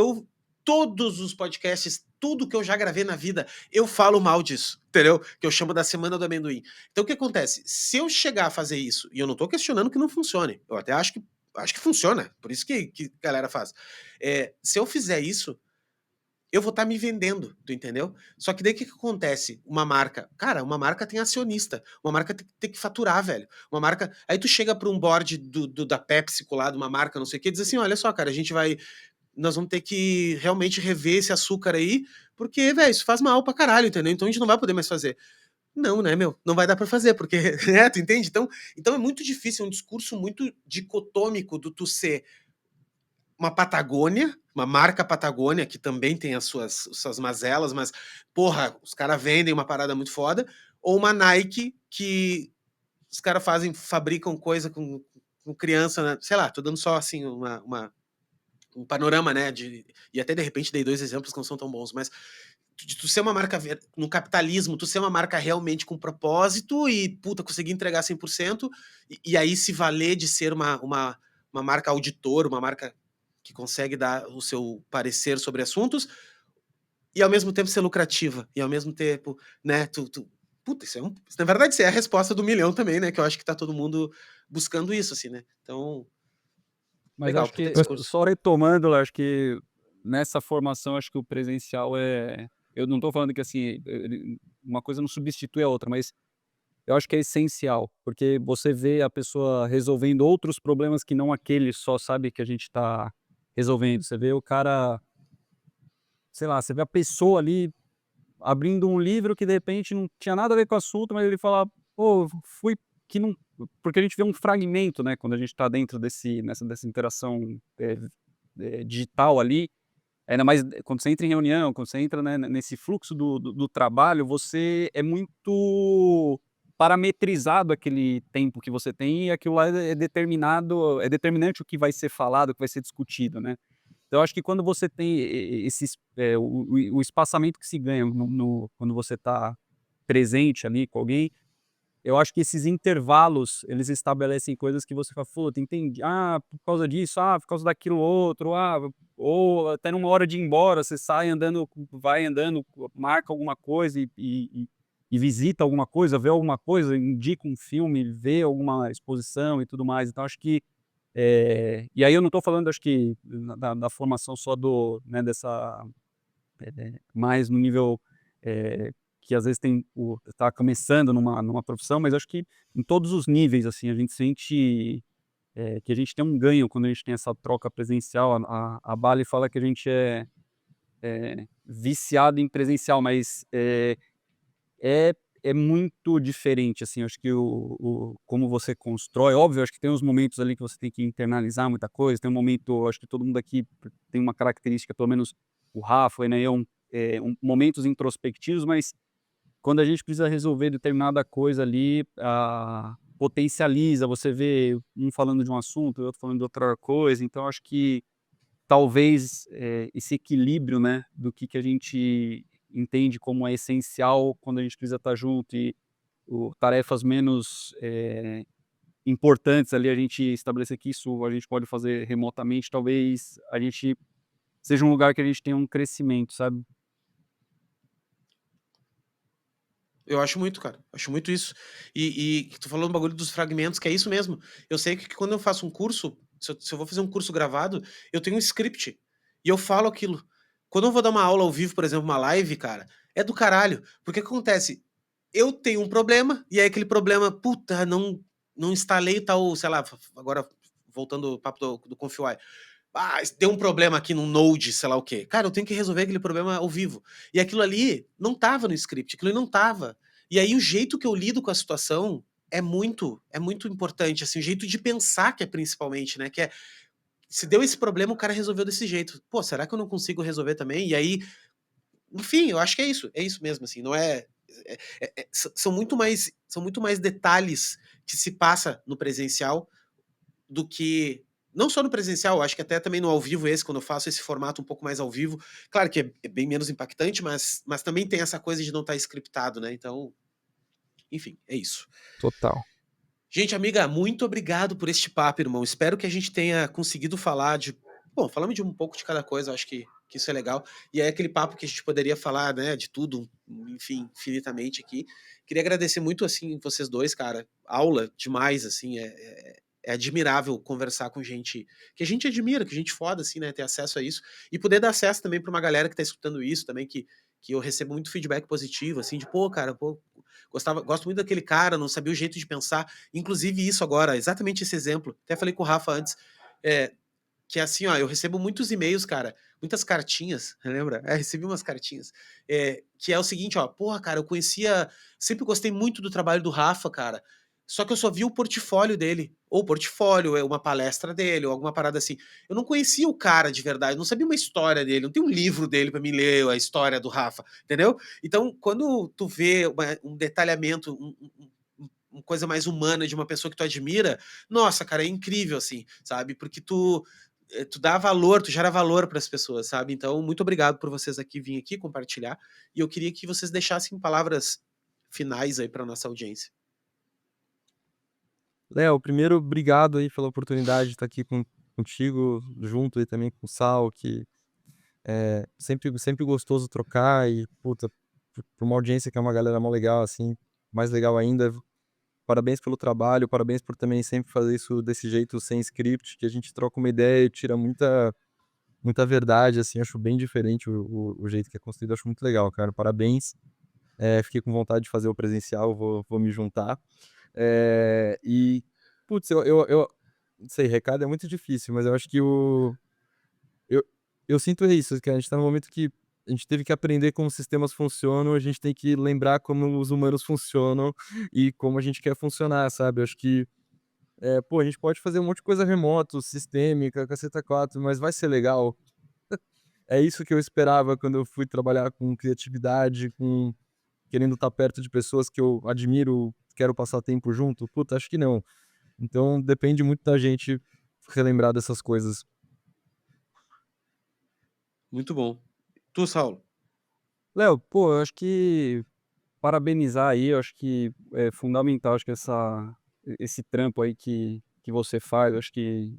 todos os podcasts, tudo que eu já gravei na vida, eu falo mal disso, entendeu? Que eu chamo da Semana do Amendoim. Então o que acontece? Se eu chegar a fazer isso, e eu não tô questionando que não funcione, eu até acho que funciona, por isso que a galera faz. Se eu fizer isso, eu vou estar me vendendo, tu entendeu? Só que daí o que que acontece? Uma marca, cara, uma marca tem acionista, uma marca tem que faturar, velho. Uma marca, aí tu chega para um board da PepsiCo lá, de uma marca, não sei o que, e diz assim, olha só, cara, nós vamos ter que realmente rever esse açúcar aí, porque, velho, isso faz mal pra caralho, entendeu? Então a gente não vai poder mais fazer. Não, né, meu? Não vai dar pra fazer, porque, né, tu entende? Então é muito difícil, é um discurso muito dicotômico do tu ser uma Patagônia, uma marca Patagônia, que também tem as suas mazelas, mas, porra, os caras vendem uma parada muito foda, ou uma Nike que os caras fabricam coisa com criança, né? Sei lá, tô dando só assim um panorama, né? E até de repente dei dois exemplos que não são tão bons, mas de tu ser uma marca no capitalismo, tu ser uma marca realmente com propósito e, puta, conseguir entregar 100%, e aí se valer de ser uma marca auditor, uma marca que consegue dar o seu parecer sobre assuntos, e ao mesmo tempo ser lucrativa, e ao mesmo tempo, né, puta, na verdade, isso é a resposta do milhão também, né, que eu acho que tá todo mundo buscando isso, assim, né, então, Mas legal, acho puta que, discurso. só retomando, eu acho que nessa formação, acho que o presencial é. Eu não estou falando que assim, uma coisa não substitui a outra, mas eu acho que é essencial, porque você vê a pessoa resolvendo outros problemas que não aquele só, sabe, que a gente está resolvendo. Você vê o cara, sei lá, você vê a pessoa ali abrindo um livro que de repente não tinha nada a ver com o assunto, mas ele fala: "Pô, fui", que não, porque a gente vê um fragmento, né, quando a gente está dentro dessa interação, digital ali, ainda mais quando você entra em reunião, quando você entra, né, nesse fluxo do trabalho, você é muito parametrizado aquele tempo que você tem e aquilo lá é determinante o que vai ser falado, o que vai ser discutido, né. Então eu acho que quando você tem esses, o espaçamento que se ganha quando você está presente ali com alguém, eu acho que esses intervalos, eles estabelecem coisas que você fala: "Puta, entendi. Ah, por causa disso. Ah, por causa daquilo outro. Ah", ou até numa hora de ir embora, você sai andando, vai andando, marca alguma coisa e visita alguma coisa, vê alguma coisa, indica um filme, vê alguma exposição e tudo mais. Então acho que, e aí eu não estou falando, acho que da formação só né, dessa, mais no nível, que às vezes tá começando numa profissão, mas acho que em todos os níveis, assim, a gente sente, que a gente tem um ganho quando a gente tem essa troca presencial. A Bali fala que a gente é viciado em presencial, mas, é é muito diferente, assim, acho que o como você constrói, óbvio, acho que tem uns momentos ali que você tem que internalizar muita coisa, tem um momento, acho que todo mundo aqui tem uma característica, pelo menos o Rafa, né, momentos introspectivos, mas quando a gente precisa resolver determinada coisa ali, potencializa, você vê um falando de um assunto, o outro falando de outra coisa, então acho que talvez, esse equilíbrio, né, do que a gente entende como é essencial quando a gente precisa estar junto e tarefas menos, importantes ali, a gente estabelecer que isso a gente pode fazer remotamente, talvez a gente seja um lugar que a gente tenha um crescimento, sabe. Eu acho muito, cara. Acho muito isso. E tu falou no bagulho dos fragmentos, que é isso mesmo. Eu sei que quando eu faço um curso, se eu vou fazer um curso gravado, eu tenho um script. E eu falo aquilo. Quando eu vou dar uma aula ao vivo, por exemplo, uma live, cara, é do caralho. Porque o que acontece? Eu tenho um problema, e aí aquele problema, puta, não instalei tal, sei lá, agora voltando ao papo do ConfIO. Ah, deu um problema aqui num Node, sei lá o quê. Cara, eu tenho que resolver aquele problema ao vivo. E aquilo ali não estava no script, aquilo ali não estava. E aí o jeito que eu lido com a situação é muito importante, assim, o jeito de pensar que é principalmente, né, que é, se deu esse problema, o cara resolveu desse jeito. Pô, será que eu não consigo resolver também? E aí, enfim, eu acho que é isso mesmo, assim, não são muito mais detalhes que se passa no presencial do que não só no presencial, acho que até também no ao vivo esse, quando eu faço esse formato um pouco mais ao vivo, claro que é bem menos impactante, mas também tem essa coisa de não estar scriptado, né, então, enfim, é isso. Total. Gente, amiga, muito obrigado por este papo, irmão, espero que a gente tenha conseguido falar bom, falamos de um pouco de cada coisa, acho que isso é legal, e é aquele papo que a gente poderia falar, né, de tudo, enfim, infinitamente aqui. Queria agradecer muito, assim, vocês dois, cara, aula demais, assim, é é admirável conversar com gente que a gente admira, que a gente foda, assim, né? Ter acesso a isso. E poder dar acesso também pra uma galera que tá escutando isso também, que eu recebo muito feedback positivo, assim, de pô, cara, pô, gosto muito daquele cara, não sabia o jeito de pensar. Inclusive isso agora, exatamente esse exemplo. Até falei com o Rafa antes. É, que é assim, ó, eu recebo muitos e-mails, cara, muitas cartinhas, lembra? Recebi umas cartinhas. Que é o seguinte, ó, porra, cara, eu conhecia, sempre gostei muito do trabalho do Rafa, cara, só que eu só vi o portfólio dele, ou portfólio, uma palestra dele, ou alguma parada assim. Eu não conhecia o cara de verdade, não sabia uma história dele, não tem um livro dele pra me ler a história do Rafa, entendeu? Então, quando tu vê um detalhamento, uma coisa mais humana de uma pessoa que tu admira, nossa, cara, é incrível, assim, sabe? Porque tu dá valor, tu gera valor para as pessoas, sabe? Então, muito obrigado por vocês aqui vir aqui compartilhar. E eu queria que vocês deixassem palavras finais aí para nossa audiência. Léo, primeiro, obrigado aí pela oportunidade de estar aqui contigo, junto aí também com o Sal, que é sempre gostoso trocar e, puta, pra uma audiência que é uma galera mó legal, assim, mais legal ainda. Parabéns pelo trabalho, parabéns por também sempre fazer isso desse jeito sem script, que a gente troca uma ideia e tira muita verdade, assim, acho bem diferente o jeito que é construído, acho muito legal, cara, parabéns. Fiquei com vontade de fazer o presencial, vou me juntar. E, putz, eu não sei, recado é muito difícil, mas eu acho que eu, eu sinto isso, que a gente tá num momento que a gente teve que aprender como os sistemas funcionam, a gente tem que lembrar como os humanos funcionam e como a gente quer funcionar, sabe? Eu acho que, pô, a gente pode fazer um monte de coisa remoto, sistêmica, caceta 4, mas vai ser legal. É isso que eu esperava quando eu fui trabalhar com criatividade, querendo estar perto de pessoas que eu admiro, quero passar tempo junto. Puta, acho que não. Então depende muito da gente relembrar dessas coisas. Muito bom. Tu, Saulo? Léo, pô, eu acho que parabenizar aí, eu acho que é fundamental, acho que esse trampo aí que você faz, eu acho que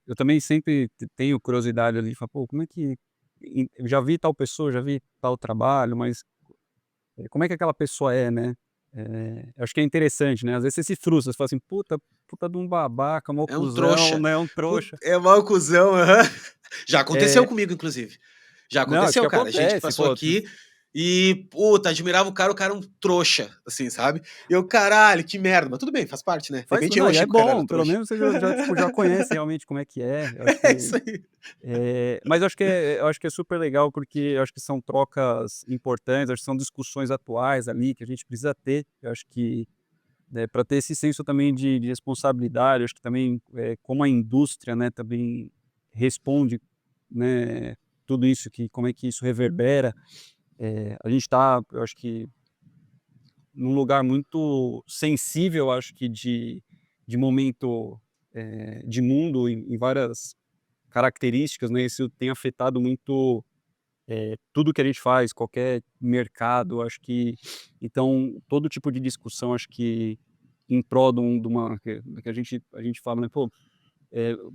eu também sempre tenho curiosidade ali, falar, pô, como é que eu já vi tal pessoa, já vi tal trabalho, mas como é que aquela pessoa é, né? Eu acho que é interessante, né? Às vezes você se frustra, você fala assim, puta de um babaca, mó É um cuzão, trouxa. né? Um trouxa. É mau cuzão, aham. Já aconteceu É, comigo, inclusive. Já não, acho aconteceu, que cara. A gente acontece, passou pô. aqui e, puta, admirava o cara é um trouxa, assim, sabe? E eu, caralho, que merda. Mas tudo bem, faz parte, né? De Faz, repente eu não, e achei é que o cara era bom, um pelo trouxa. menos você tipo, já conhece realmente como é que é. Eu acho É isso que, aí. mas eu acho que é super legal porque eu acho que são trocas importantes, acho que são discussões atuais ali que a gente precisa ter. Eu acho que para ter esse senso também de responsabilidade, acho que também como a indústria, né, também responde, né, tudo isso que como é que isso reverbera. A gente está, eu acho que num lugar muito sensível, acho que de momento, de mundo em várias características, né, isso tem afetado muito, tudo que a gente faz, qualquer mercado, acho que então todo tipo de discussão, acho que em prol de uma que a gente fala, né, pô,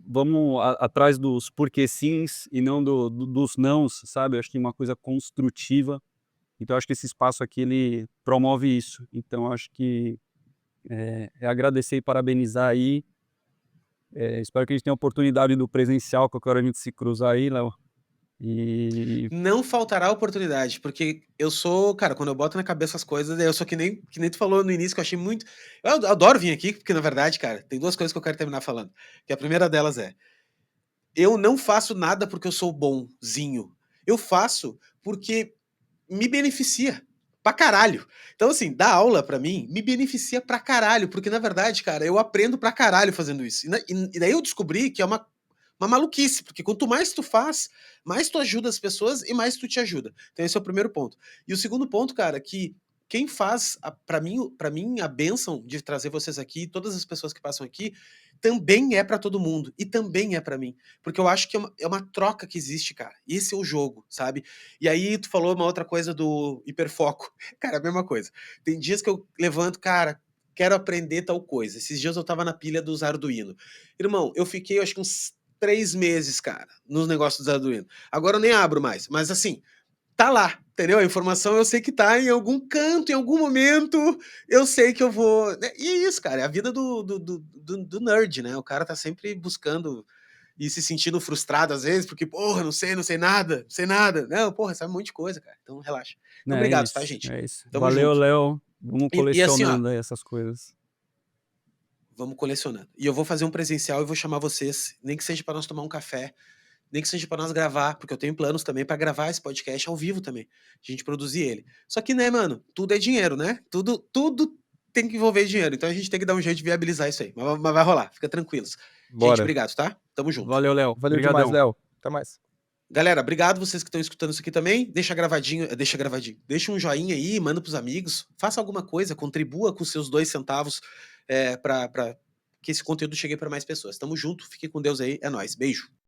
vamos atrás dos porque sims e não dos nãos, sabe, acho que uma coisa construtiva, então acho que esse espaço aqui ele promove isso, então acho que é agradecer e parabenizar aí. Espero que a gente tenha a oportunidade do presencial, qualquer hora a gente se cruzar aí, Léo. E Não faltará oportunidade, porque eu sou, cara, quando eu boto na cabeça as coisas, eu sou que nem tu falou no início, que eu achei muito. Eu adoro vir aqui, porque na verdade, cara, tem duas coisas que eu quero terminar falando. Que a primeira delas é: eu não faço nada porque eu sou bonzinho. Eu faço porque me beneficia pra caralho. Então, assim, dar aula pra mim me beneficia pra caralho, porque na verdade, cara, eu aprendo pra caralho fazendo isso. E daí eu descobri que é uma maluquice, porque quanto mais tu faz, mais tu ajuda as pessoas e mais tu te ajuda. Então esse é o primeiro ponto. E o segundo ponto, cara, que quem faz, para mim, a bênção de trazer vocês aqui, todas as pessoas que passam aqui, também é pra todo mundo. E também é pra mim. Porque eu acho que é uma troca que existe, cara. Esse é o jogo, sabe? E aí tu falou uma outra coisa do hiperfoco. Cara, a mesma coisa. Tem dias que eu levanto, cara, quero aprender tal coisa. Esses dias eu tava na pilha dos Arduino. Irmão, eu fiquei, eu acho que uns 3 meses, cara, nos negócios dos Arduino. Agora eu nem abro mais. Mas assim, tá lá. entendeu? A informação eu sei que tá em algum canto, em algum momento, eu sei que eu vou, né, e é isso, cara, é a vida do nerd, né, o cara tá sempre buscando e se sentindo frustrado às vezes, porque: "Porra, não sei nada, não sei nada". Não, porra, sabe um monte de coisa, cara, então relaxa. Então É obrigado, tá, isso, gente? é isso. Tamo Valeu, junto. Léo. Vamos E assim, ó, colecionando aí essas coisas. vamos colecionando. E eu vou fazer um presencial e vou chamar vocês, nem que seja pra nós tomar um café, nem que seja pra nós gravar, porque eu tenho planos também pra gravar esse podcast ao vivo também, a gente produzir ele. Só que, né, mano, tudo é dinheiro, né? Tudo tem que envolver dinheiro, então a gente tem que dar um jeito de viabilizar isso aí, mas vai rolar, fica tranquilos. Gente, Bora. obrigado, tá? Tamo junto. Valeu, Léo. Valeu demais, Obrigadão. Léo. Até mais. Galera, obrigado vocês que estão escutando isso aqui também. Deixa gravadinho. Deixa um joinha aí, manda pros amigos. Faça alguma coisa, contribua com seus 2 centavos pra que esse conteúdo chegue para mais pessoas. Tamo junto, fique com Deus aí. É nóis. Beijo.